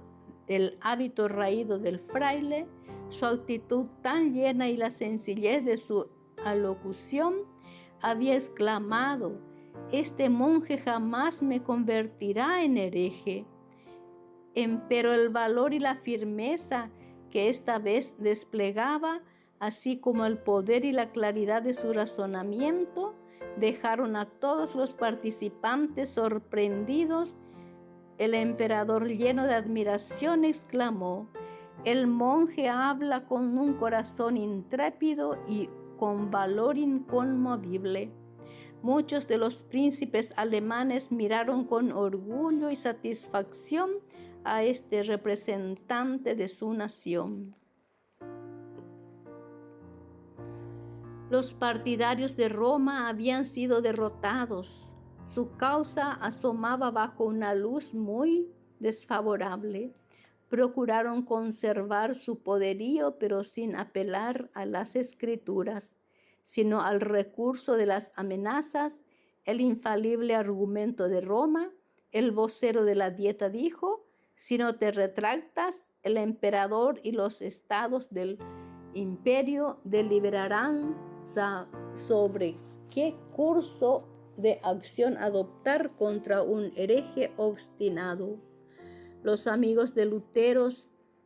el hábito raído del fraile, su actitud tan llena y la sencillez de su alocución, había exclamado: «Este monje jamás me convertirá en hereje». Empero el valor y la firmeza que esta vez desplegaba, así como el poder y la claridad de su razonamiento, dejaron a todos los participantes sorprendidos. El emperador, lleno de admiración, exclamó: «El monje habla con un corazón intrépido y con valor inconmovible». Muchos de los príncipes alemanes miraron con orgullo y satisfacción a este representante de su nación. Los partidarios de Roma habían sido derrotados. Su causa asomaba bajo una luz muy desfavorable. Procuraron conservar su poderío, pero sin apelar a las Escrituras, sino al recurso de las amenazas, el infalible argumento de Roma. El vocero de la Dieta dijo: «Si no te retractas, el emperador y los estados del imperio deliberarán sobre qué curso de acción adoptar contra un hereje obstinado». Los amigos de Lutero,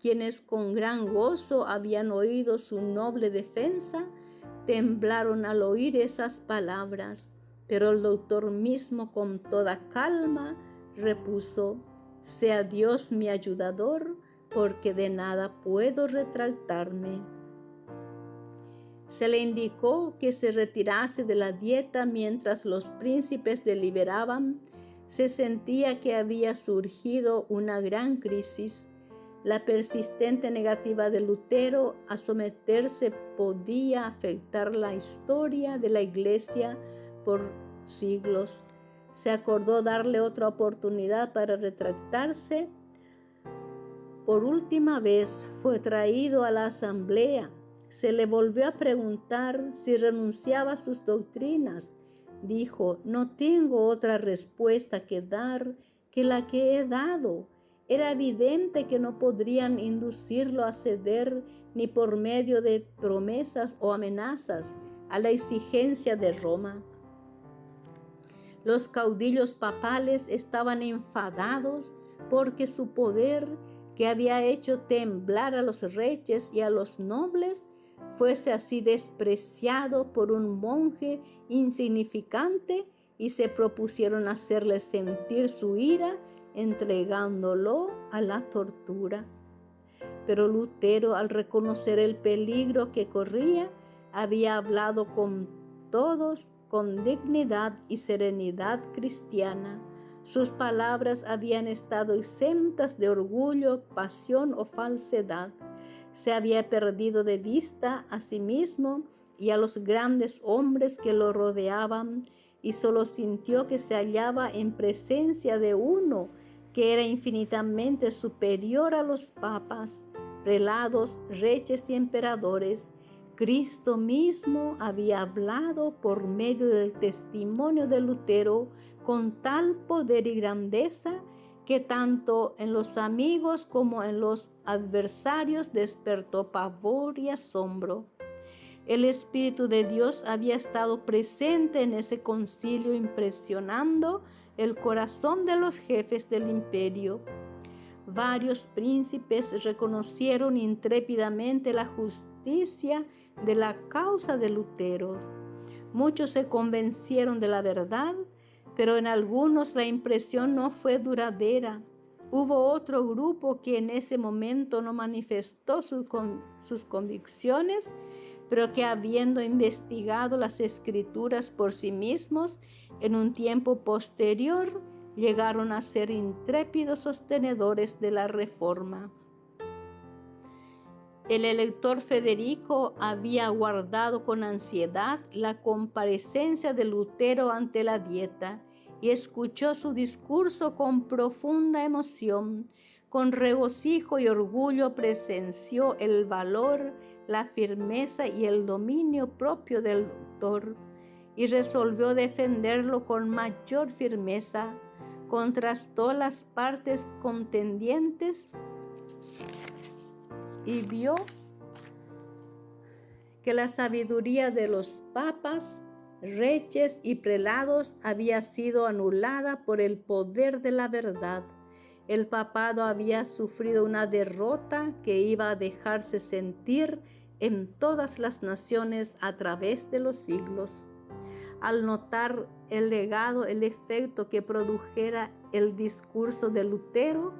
quienes con gran gozo habían oído su noble defensa, temblaron al oír esas palabras, pero el doctor mismo, con toda calma, repuso: «Sea Dios mi ayudador, porque de nada puedo retractarme». Se le indicó que se retirase de la Dieta mientras los príncipes deliberaban. Se sentía que había surgido una gran crisis. La persistente negativa de Lutero a someterse podía afectar la historia de la Iglesia por siglos. Se acordó darle otra oportunidad para retractarse. Por última vez fue traído a la asamblea. Se le volvió a preguntar si renunciaba a sus doctrinas. Dijo: «No tengo otra respuesta que dar que la que he dado». Era evidente que no podrían inducirlo a ceder ni por medio de promesas o amenazas a la exigencia de Roma. Los caudillos papales estaban enfadados porque su poder, que había hecho temblar a los reyes y a los nobles, fuese así despreciado por un monje insignificante y se propusieron hacerle sentir su ira entregándolo a la tortura. Pero Lutero, al reconocer el peligro que corría, había hablado con todos con dignidad y serenidad cristiana. Sus palabras habían estado exentas de orgullo, pasión o falsedad. Se había perdido de vista a sí mismo y a los grandes hombres que lo rodeaban, y solo sintió que se hallaba en presencia de uno que era infinitamente superior a los papas, prelados, reyes y emperadores. Cristo mismo había hablado por medio del testimonio de Lutero con tal poder y grandeza que tanto en los amigos como en los adversarios despertó pavor y asombro. El Espíritu de Dios había estado presente en ese concilio, impresionando el corazón de los jefes del imperio. Varios príncipes reconocieron intrépidamente la justicia de la causa de Lutero. Muchos se convencieron de la verdad, pero en algunos la impresión no fue duradera. Hubo otro grupo que en ese momento no manifestó sus convicciones, pero que habiendo investigado las Escrituras por sí mismos, en un tiempo posterior llegaron a ser intrépidos sostenedores de la Reforma. El elector Federico había aguardado con ansiedad la comparecencia de Lutero ante la Dieta y escuchó su discurso con profunda emoción. Con regocijo y orgullo presenció el valor, la firmeza y el dominio propio del doctor y resolvió defenderlo con mayor firmeza. Contrastó las partes contendientes y vio que la sabiduría de los papas, reyes y prelados había sido anulada por el poder de la verdad. El papado había sufrido una derrota que iba a dejarse sentir en todas las naciones a través de los siglos. Al notar el legado, el efecto que produjera el discurso de Lutero,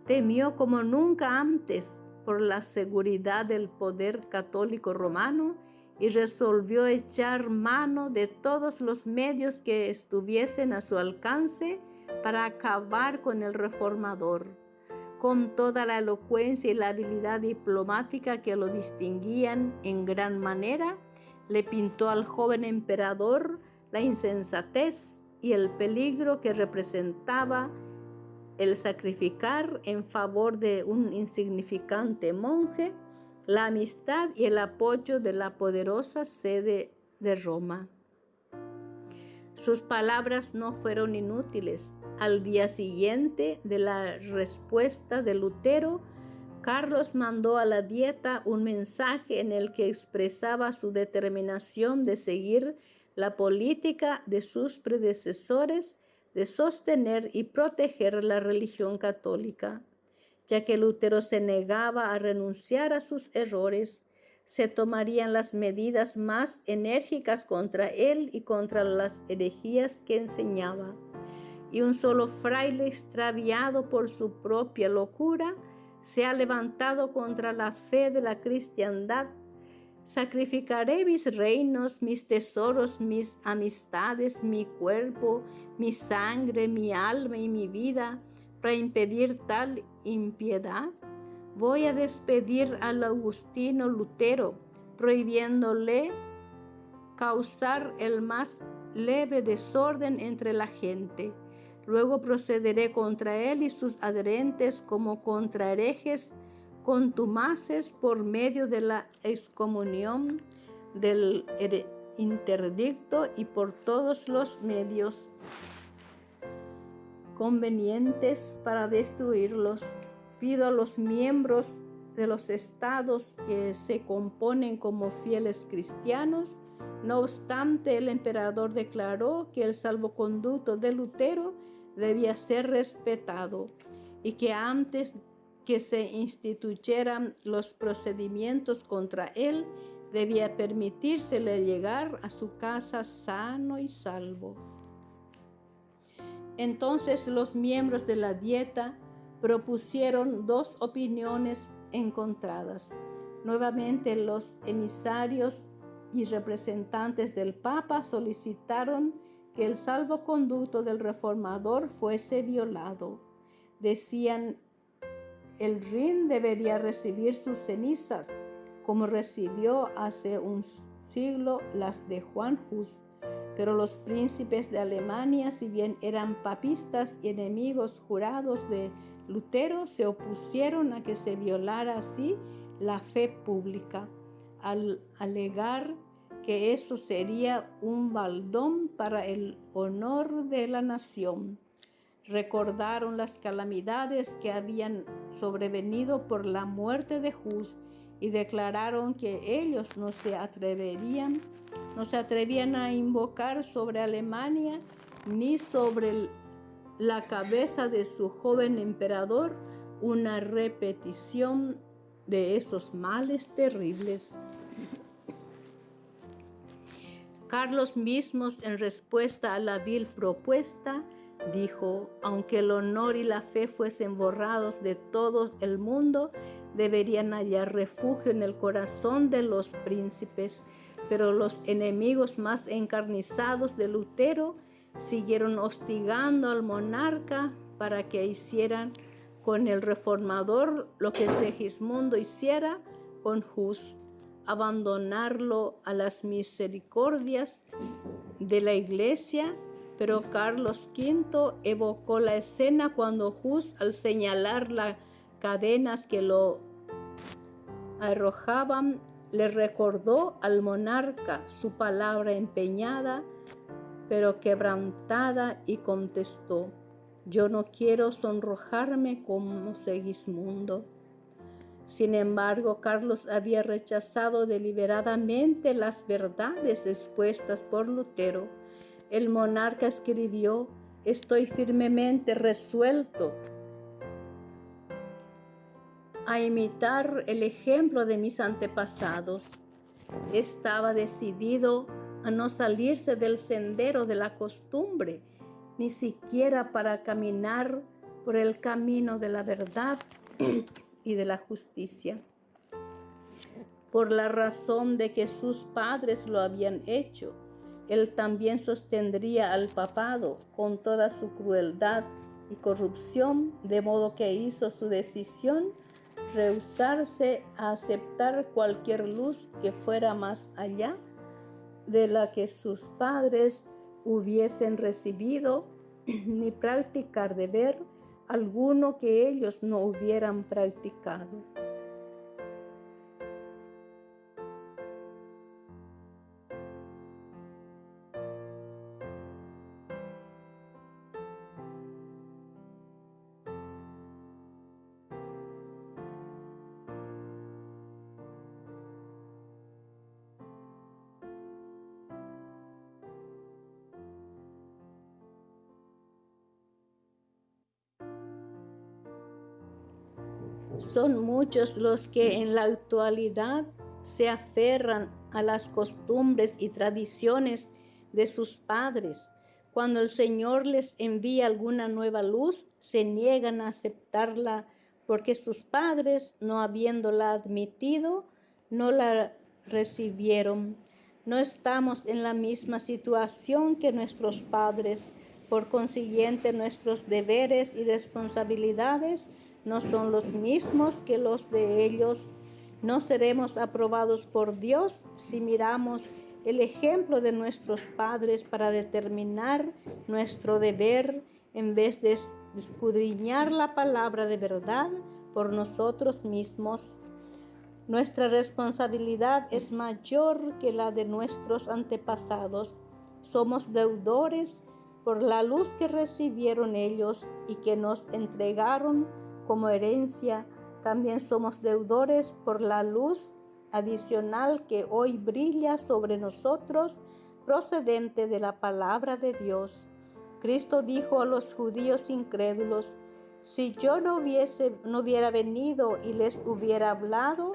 temió como nunca antes por la seguridad del poder católico romano y resolvió echar mano de todos los medios que estuviesen a su alcance para acabar con el reformador. Con toda la elocuencia y la habilidad diplomática que lo distinguían en gran manera, le pintó al joven emperador la insensatez y el peligro que representaba el sacrificar en favor de un insignificante monje la amistad y el apoyo de la poderosa sede de Roma. Sus palabras no fueron inútiles. Al día siguiente de la respuesta de Lutero, Carlos mandó a la Dieta un mensaje en el que expresaba su determinación de seguir la política de sus predecesores de sostener y proteger la religión católica. Ya que Lutero se negaba a renunciar a sus errores, se tomarían las medidas más enérgicas contra él y contra las herejías que enseñaba. Y un solo fraile extraviado por su propia locura se ha levantado contra la fe de la cristiandad. Sacrificaré mis reinos, mis tesoros, mis amistades, mi cuerpo, mi sangre, mi alma y mi vida para impedir tal impiedad. Voy a despedir al agustino Lutero, prohibiéndole causar el más leve desorden entre la gente. Luego procederé contra él y sus adherentes como contra herejes contumaces por medio de la excomunión, del interdicto y por todos los medios convenientes para destruirlos. Pido a los miembros de los estados que se componen como fieles cristianos. No obstante, el emperador declaró que el salvoconducto de Lutero debía ser respetado y que antes que se instituyeran los procedimientos contra él, debía permitírsele llegar a su casa sano y salvo. Entonces los miembros de la Dieta propusieron dos opiniones encontradas. Nuevamente los emisarios y representantes del Papa solicitaron que el salvoconducto del reformador fuese violado. Decían, el Rin debería recibir sus cenizas, como recibió hace un siglo las de Juan Hus. Pero los príncipes de Alemania, si bien eran papistas y enemigos jurados de Lutero, se opusieron a que se violara así la fe pública, al alegar que eso sería un baldón para el honor de la nación. Recordaron las calamidades que habían sobrevenido por la muerte de Hus y declararon que ellos no se atrevían a invocar sobre Alemania ni sobre la cabeza de su joven emperador una repetición de esos males terribles. Carlos mismo, en respuesta a la vil propuesta, dijo, aunque el honor y la fe fuesen borrados de todo el mundo, deberían hallar refugio en el corazón de los príncipes. Pero los enemigos más encarnizados de Lutero siguieron hostigando al monarca para que hicieran con el reformador lo que Segismundo hiciera con Hus, abandonarlo a las misericordias de la Iglesia. Pero Carlos V evocó la escena cuando Hus, al señalar las cadenas que lo arrojaban, le recordó al monarca su palabra empeñada, pero quebrantada, y contestó, yo no quiero sonrojarme como Segismundo. Sin embargo, Carlos había rechazado deliberadamente las verdades expuestas por Lutero. El monarca escribió, estoy firmemente resuelto a imitar el ejemplo de mis antepasados. Estaba decidido a no salirse del sendero de la costumbre, ni siquiera para caminar por el camino de la verdad y de la justicia. Por la razón de que sus padres lo habían hecho, él también sostendría al papado con toda su crueldad y corrupción, de modo que hizo su decisión rehusarse a aceptar cualquier luz que fuera más allá de la que sus padres hubiesen recibido, ni practicar deber alguno que ellos no hubieran practicado. Son muchos los que en la actualidad se aferran a las costumbres y tradiciones de sus padres. Cuando el Señor les envía alguna nueva luz, se niegan a aceptarla porque sus padres, no habiéndola admitido, no la recibieron. No estamos en la misma situación que nuestros padres. Por consiguiente, nuestros deberes y responsabilidades no son los mismos que los de ellos. No seremos aprobados por Dios si miramos el ejemplo de nuestros padres para determinar nuestro deber en vez de escudriñar la palabra de verdad por nosotros mismos. Nuestra responsabilidad es mayor que la de nuestros antepasados. Somos deudores por la luz que recibieron ellos y que nos entregaron como herencia. También somos deudores por la luz adicional que hoy brilla sobre nosotros, procedente de la palabra de Dios. Cristo dijo a los judíos incrédulos, si yo no hubiera venido y les hubiera hablado,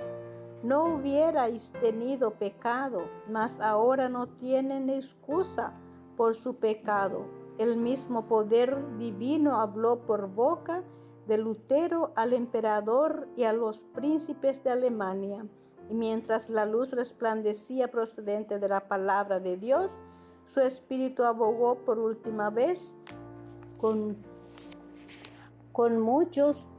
no hubierais tenido pecado, mas ahora no tienen excusa por su pecado. el mismo poder divino habló por boca de Lutero al emperador y a los príncipes de Alemania. Y mientras la luz resplandecía procedente de la palabra de Dios, su espíritu abogó por última vez con muchos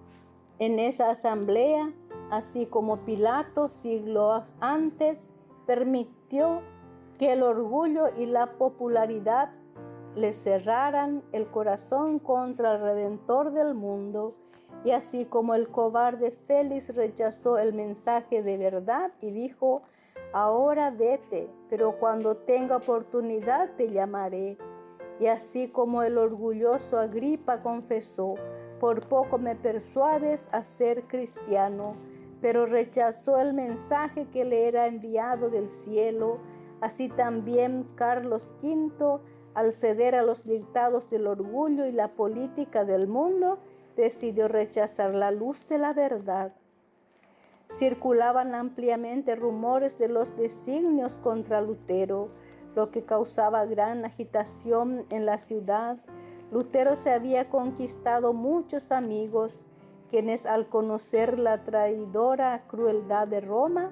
en esa asamblea, así como Pilato siglos antes permitió que el orgullo y la popularidad le cerraran el corazón contra el Redentor del mundo, y así como el cobarde Félix rechazó el mensaje de verdad y dijo: ahora vete, pero cuando tenga oportunidad te llamaré. Y así como el orgulloso Agripa confesó: por poco me persuades a ser cristiano, pero rechazó el mensaje que le era enviado del cielo, así también Carlos V, al ceder a los dictados del orgullo y la política del mundo, decidió rechazar la luz de la verdad. Circulaban ampliamente rumores de los designios contra Lutero, lo que causaba gran agitación en la ciudad. Lutero se había conquistado muchos amigos, quienes al conocer la traidora crueldad de Roma,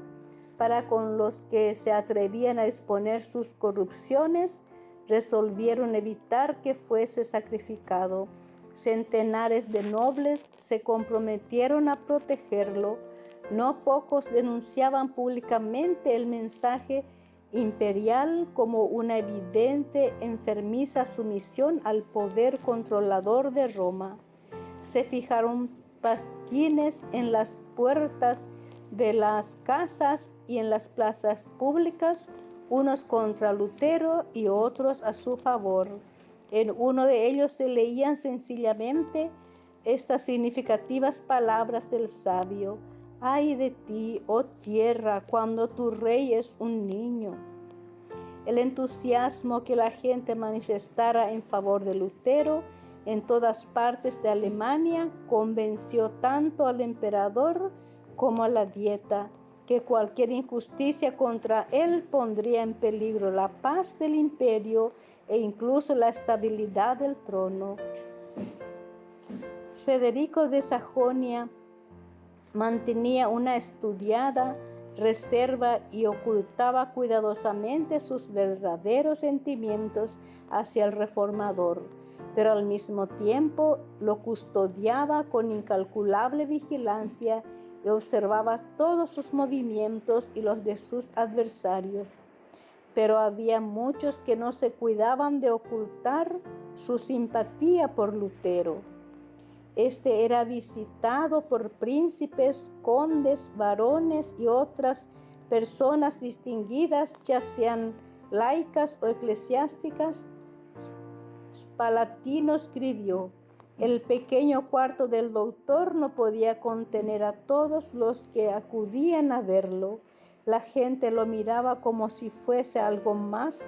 para con los que se atrevían a exponer sus corrupciones, resolvieron evitar que fuese sacrificado. Centenares de nobles se comprometieron a protegerlo. No pocos denunciaban públicamente el mensaje imperial como una evidente enfermiza sumisión al poder controlador de Roma. Se fijaron pasquines en las puertas de las casas y en las plazas públicas, unos contra Lutero y otros a su favor. En uno de ellos se leían sencillamente estas significativas palabras del sabio: ay de ti, oh tierra, cuando tu rey es un niño. El entusiasmo que la gente manifestara en favor de Lutero en todas partes de Alemania convenció tanto al emperador como a la Dieta que cualquier injusticia contra él pondría en peligro la paz del imperio e incluso la estabilidad del trono. Federico de Sajonia mantenía una estudiada reserva y ocultaba cuidadosamente sus verdaderos sentimientos hacia el reformador, pero al mismo tiempo lo custodiaba con incalculable vigilancia y observaba todos sus movimientos y los de sus adversarios. Pero había muchos que no se cuidaban de ocultar su simpatía por Lutero. Este era visitado por príncipes, condes, varones y otras personas distinguidas, ya sean laicas o eclesiásticas. Spalatino escribió: el pequeño cuarto del doctor no podía contener a todos los que acudían a verlo. La gente lo miraba como si fuese algo más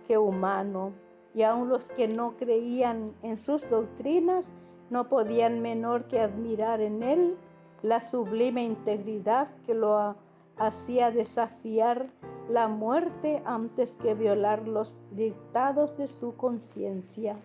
que humano, y aun los que no creían en sus doctrinas no podían menor que admirar en él la sublime integridad que lo hacía desafiar la muerte antes que violar los dictados de su conciencia.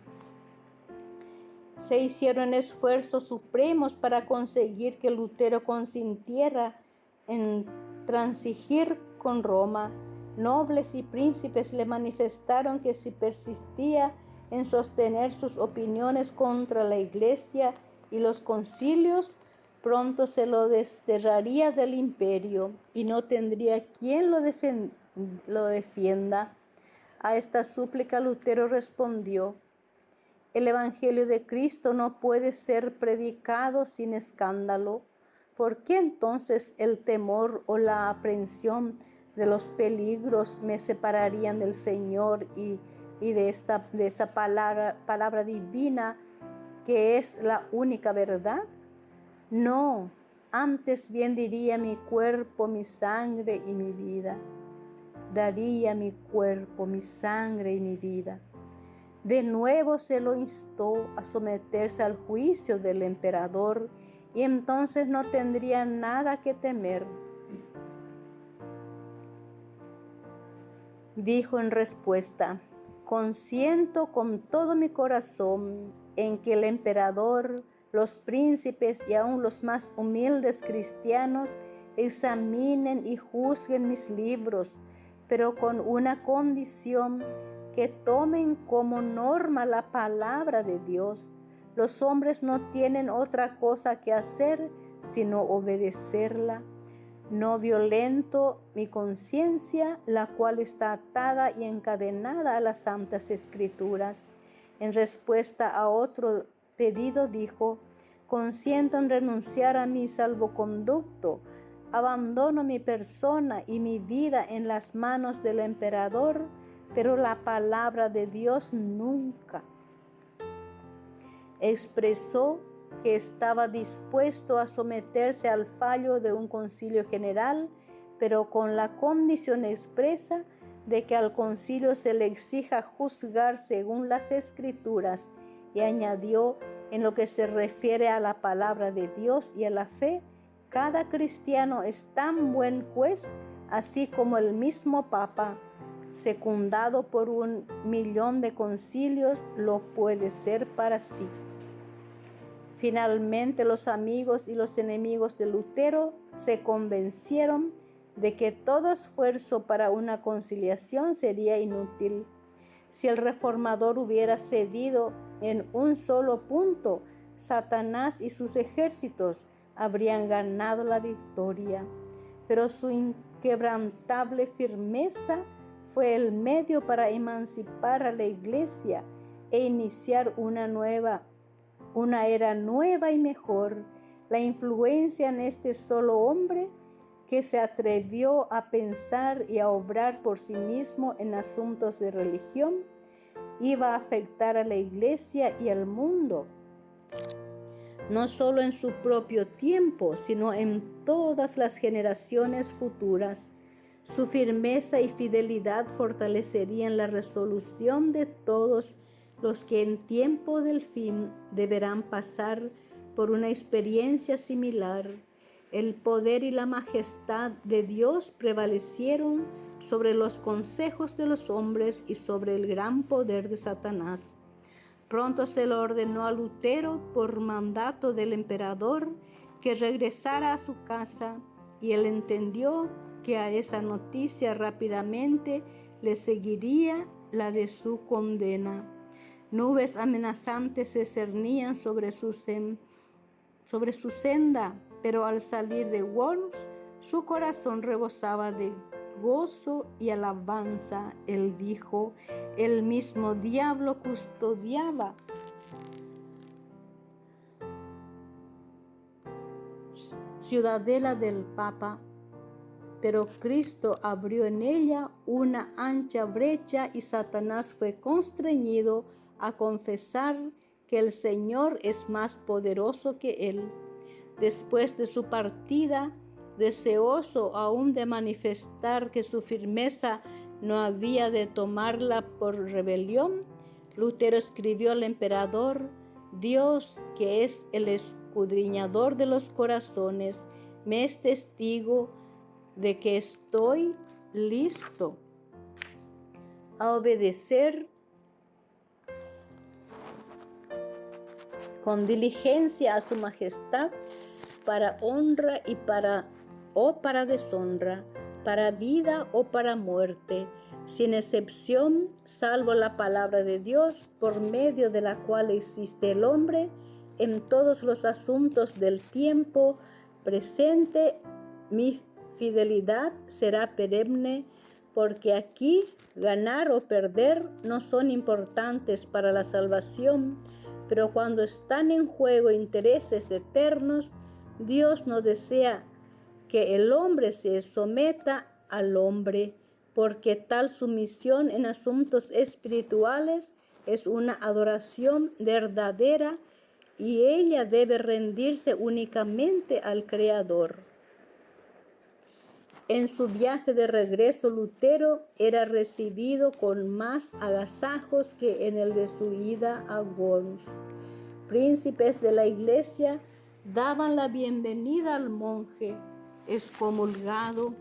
Se hicieron esfuerzos supremos para conseguir que Lutero consintiera en transigir con Roma. Nobles y príncipes le manifestaron que si persistía en sostener sus opiniones contra la Iglesia y los concilios, pronto se lo desterraría del imperio y no tendría quien lo defienda. A esta súplica Lutero respondió: el Evangelio de Cristo no puede ser predicado sin escándalo. ¿Por qué entonces el temor o la aprensión de los peligros me separarían del Señor y de esa palabra divina que es la única verdad? No, antes bien diría mi cuerpo, mi sangre y mi vida. Daría mi cuerpo, mi sangre y mi vida. De nuevo se lo instó a someterse al juicio del emperador y entonces no tendría nada que temer. Dijo en respuesta: Consiento con todo mi corazón en que el emperador, los príncipes y aun los más humildes cristianos examinen y juzguen mis libros, pero con una condición: que tomen como norma la palabra de Dios. Los hombres no tienen otra cosa que hacer sino obedecerla. No violento mi conciencia, la cual está atada y encadenada a las santas escrituras. En respuesta a otro pedido dijo: consiento en renunciar a mi salvoconducto, abandono mi persona y mi vida en las manos del emperador, pero la palabra de Dios nunca. Expresó que estaba dispuesto a someterse al fallo de un concilio general, pero con la condición expresa de que al concilio se le exija juzgar según las escrituras, y añadió: en lo que se refiere a la palabra de Dios y a la fe, cada cristiano es tan buen juez así como el mismo Papa, secundado por 1.000.000 de concilios, lo puede ser para sí. Finalmente, los amigos y los enemigos de Lutero se convencieron de que todo esfuerzo para una conciliación sería inútil. Si el reformador hubiera cedido en un solo punto, Satanás y sus ejércitos habrían ganado la victoria. Pero su inquebrantable firmeza fue el medio para emancipar a la Iglesia e iniciar una era nueva y mejor. La influencia en este solo hombre, que se atrevió a pensar y a obrar por sí mismo en asuntos de religión, iba a afectar a la Iglesia y al mundo, no solo en su propio tiempo, sino en todas las generaciones futuras. Su firmeza y fidelidad fortalecerían la resolución de todos los que en tiempo del fin deberán pasar por una experiencia similar. El poder y la majestad de Dios prevalecieron sobre los consejos de los hombres y sobre el gran poder de Satanás. Pronto se le ordenó a Lutero, por mandato del emperador, que regresara a su casa, y él entendió que a esa noticia rápidamente le seguiría la de su condena. Nubes amenazantes se cernían sobre su senda, pero al salir de Worms, su corazón rebosaba de gozo y alabanza. Él dijo: el mismo diablo custodiaba ciudadela del Papa, pero Cristo abrió en ella una ancha brecha y Satanás fue constreñido a confesar que el Señor es más poderoso que él. Después de su partida, deseoso aún de manifestar que su firmeza no había de tomarla por rebelión, Lutero escribió al emperador: Dios, que es el escudriñador de los corazones, me es testigo de que estoy listo a obedecer con diligencia a su majestad, para honra y para deshonra, para vida o para muerte, sin excepción, salvo la palabra de Dios, por medio de la cual existe el hombre en todos los asuntos del tiempo presente. Mi fidelidad será perenne, porque aquí ganar o perder no son importantes para la salvación, pero cuando están en juego intereses eternos, Dios no desea que el hombre se someta al hombre, porque tal sumisión en asuntos espirituales es una adoración verdadera y ella debe rendirse únicamente al Creador. En su viaje de regreso, Lutero era recibido con más agasajos que en el de su ida a Worms. Príncipes de la Iglesia daban la bienvenida al monje excomulgado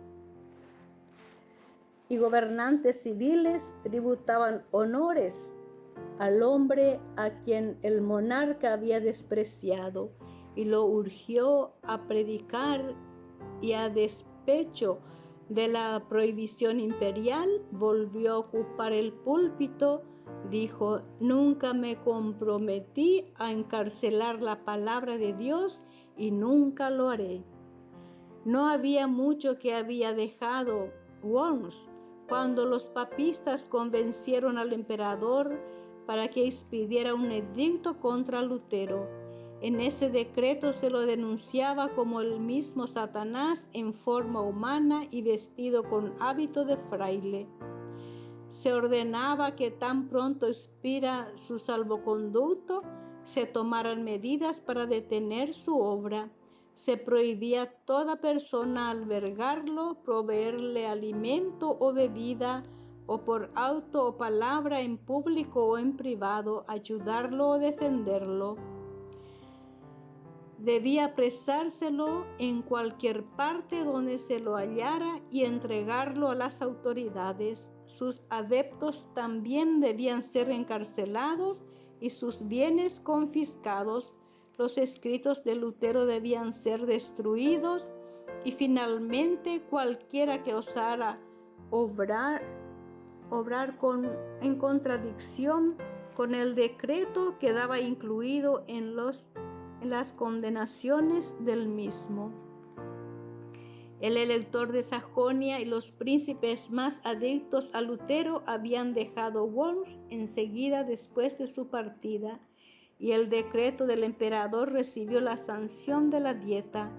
y gobernantes civiles tributaban honores al hombre a quien el monarca había despreciado y lo urgió a predicar, y a despecho de la prohibición imperial volvió a ocupar el púlpito. Dijo: nunca me comprometí a encarcelar la palabra de Dios y nunca lo haré. No había mucho que había dejado Worms cuando los papistas convencieron al emperador para que expidiera un edicto contra Lutero. En ese decreto se lo denunciaba como el mismo Satanás en forma humana y vestido con hábito de fraile. Se ordenaba que tan pronto expira su salvoconducto, se tomaran medidas para detener su obra. Se prohibía a toda persona albergarlo, proveerle alimento o bebida, o por auto o palabra en público o en privado, ayudarlo o defenderlo. Debía apresárselo en cualquier parte donde se lo hallara y entregarlo a las autoridades. Sus adeptos también debían ser encarcelados y sus bienes confiscados. Los escritos de Lutero debían ser destruidos y finalmente cualquiera que osara obrar en contradicción con el decreto quedaba incluido en las condenaciones del mismo. El elector de Sajonia y los príncipes más adictos a Lutero habían dejado Worms enseguida después de su partida, y el decreto del emperador recibió la sanción de la Dieta.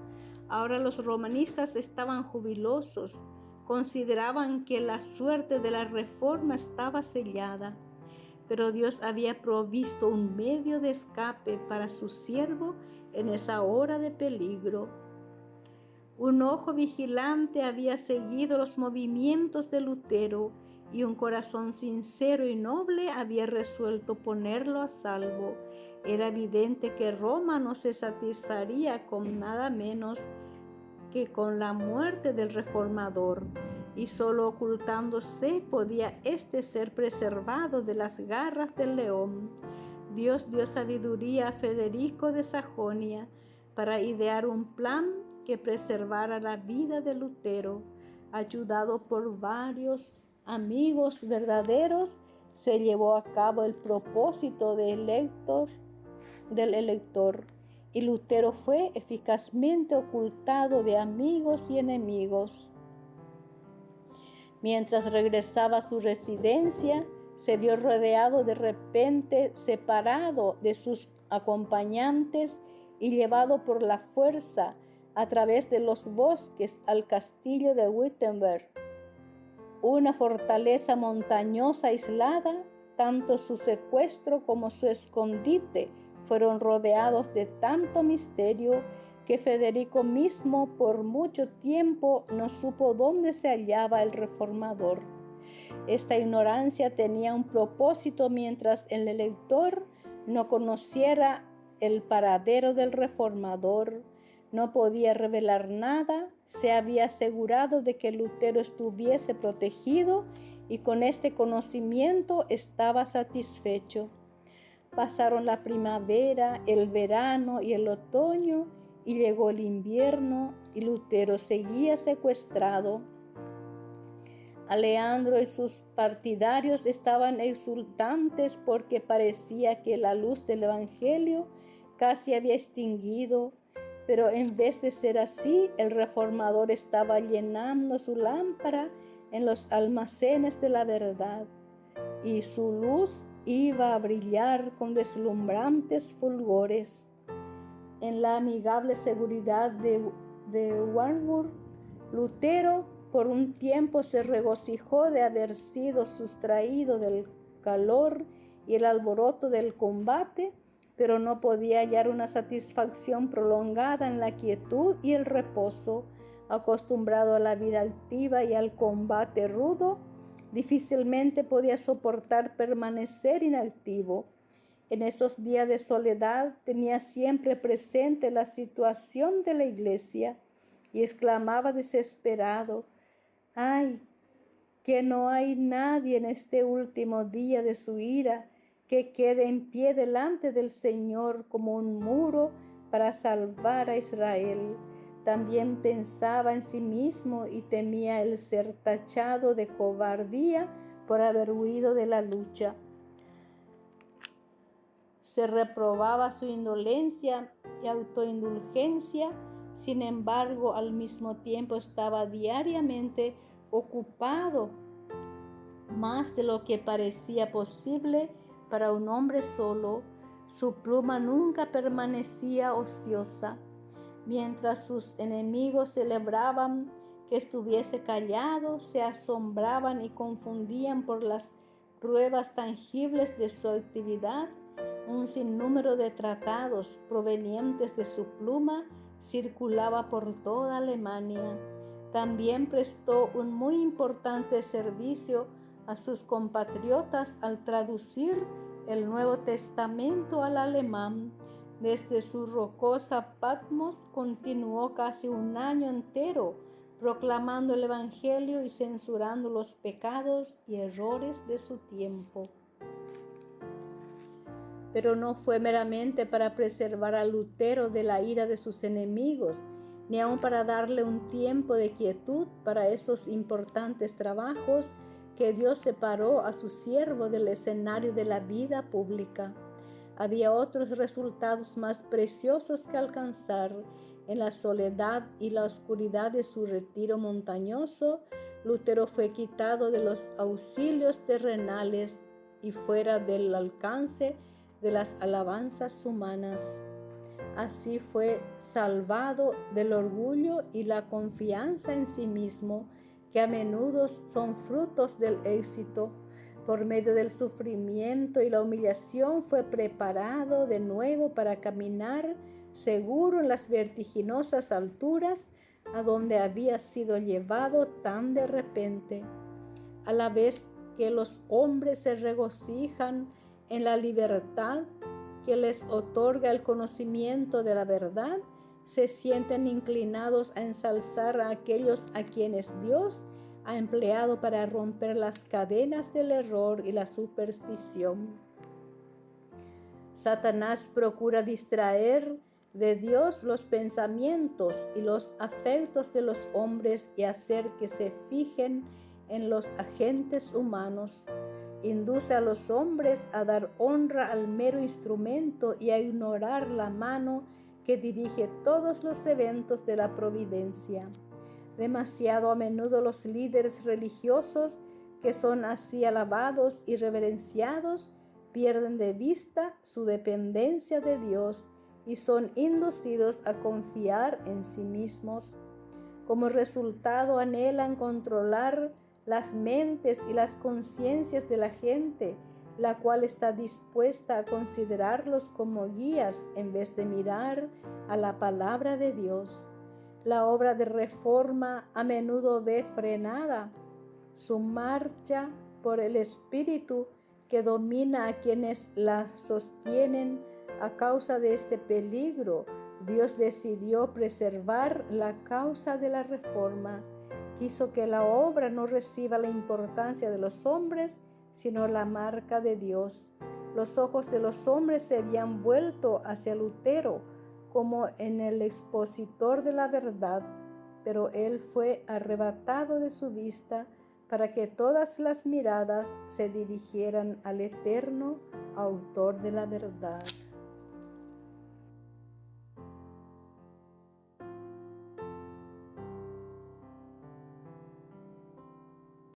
Ahora los romanistas estaban jubilosos, consideraban que la suerte de la reforma estaba sellada. Pero Dios había provisto un medio de escape para su siervo en esa hora de peligro. Un ojo vigilante había seguido los movimientos de Lutero y un corazón sincero y noble había resuelto ponerlo a salvo. Era evidente que Roma no se satisfaría con nada menos que con la muerte del reformador, y solo ocultándose podía éste ser preservado de las garras del león. Dios dio sabiduría a Federico de Sajonia para idear un plan que preservara la vida de Lutero. Ayudado por varios amigos verdaderos, se llevó a cabo el propósito del elector. Y Lutero fue eficazmente ocultado de amigos y enemigos. Mientras regresaba a su residencia, se vio rodeado de repente, separado de sus acompañantes y llevado por la fuerza a través de los bosques al castillo de Wittenberg, una fortaleza montañosa aislada. Tanto su secuestro como su escondite fueron rodeados de tanto misterio que Federico mismo por mucho tiempo no supo dónde se hallaba el reformador. Esta ignorancia tenía un propósito: mientras el elector no conociera el paradero del reformador, no podía revelar nada. Se había asegurado de que Lutero estuviese protegido y con este conocimiento estaba satisfecho. Pasaron la primavera, el verano y el otoño, y llegó el invierno, y Lutero seguía secuestrado. Aleandro y sus partidarios estaban exultantes porque parecía que la luz del Evangelio casi había extinguido, pero en vez de ser así, el reformador estaba llenando su lámpara en los almacenes de la verdad, y su luz iba a brillar con deslumbrantes fulgores. En la amigable seguridad de Warburg, Lutero por un tiempo se regocijó de haber sido sustraído del calor y el alboroto del combate, pero no podía hallar una satisfacción prolongada en la quietud y el reposo. Acostumbrado a la vida activa y al combate rudo, difícilmente podía soportar permanecer inactivo. En esos días de soledad tenía siempre presente la situación de la iglesia y exclamaba desesperado: ¡ay, que no hay nadie en este último día de su ira que quede en pie delante del Señor como un muro para salvar a Israel. También pensaba en sí mismo y temía el ser tachado de cobardía por haber huido de la lucha. Se reprobaba su indolencia y autoindulgencia, sin embargo, al mismo tiempo estaba diariamente ocupado más de lo que parecía posible para un hombre solo. Su pluma nunca permanecía ociosa. Mientras sus enemigos celebraban que estuviese callado, se asombraban y confundían por las pruebas tangibles de su actividad. Un sinnúmero de tratados provenientes de su pluma circulaba por toda Alemania. También prestó un muy importante servicio a sus compatriotas al traducir el Nuevo Testamento al alemán. Desde su rocosa Patmos continuó casi un año entero proclamando el Evangelio y censurando los pecados y errores de su tiempo. Pero no fue meramente para preservar a Lutero de la ira de sus enemigos, ni aun para darle un tiempo de quietud para esos importantes trabajos que Dios separó a su siervo del escenario de la vida pública. Había otros resultados más preciosos que alcanzar. En la soledad y la oscuridad de su retiro montañoso, Lutero fue quitado de los auxilios terrenales y fuera del alcance de las alabanzas humanas. Así fue salvado del orgullo y la confianza en sí mismo, que a menudo son frutos del éxito. Por medio del sufrimiento y la humillación fue preparado de nuevo para caminar seguro en las vertiginosas alturas a donde había sido llevado tan de repente. A la vez que los hombres se regocijan en la libertad que les otorga el conocimiento de la verdad, se sienten inclinados a ensalzar a aquellos a quienes Dios ha empleado para romper las cadenas del error y la superstición. Satanás procura distraer de Dios los pensamientos y los afectos de los hombres y hacer que se fijen en los agentes humanos. Induce a los hombres a dar honra al mero instrumento y a ignorar la mano que dirige todos los eventos de la providencia. Demasiado a menudo los líderes religiosos, que son así alabados y reverenciados, pierden de vista su dependencia de Dios y son inducidos a confiar en sí mismos. Como resultado, anhelan controlar las mentes y las conciencias de la gente, la cual está dispuesta a considerarlos como guías en vez de mirar a la palabra de Dios. La obra de reforma a menudo ve frenada su marcha por el espíritu que domina a quienes la sostienen. A causa de este peligro, Dios decidió preservar la causa de la reforma. Quiso que la obra no reciba la importancia de los hombres, sino la marca de Dios. Los ojos de los hombres se habían vuelto hacia Lutero como en el expositor de la verdad, pero él fue arrebatado de su vista para que todas las miradas se dirigieran al eterno autor de la verdad.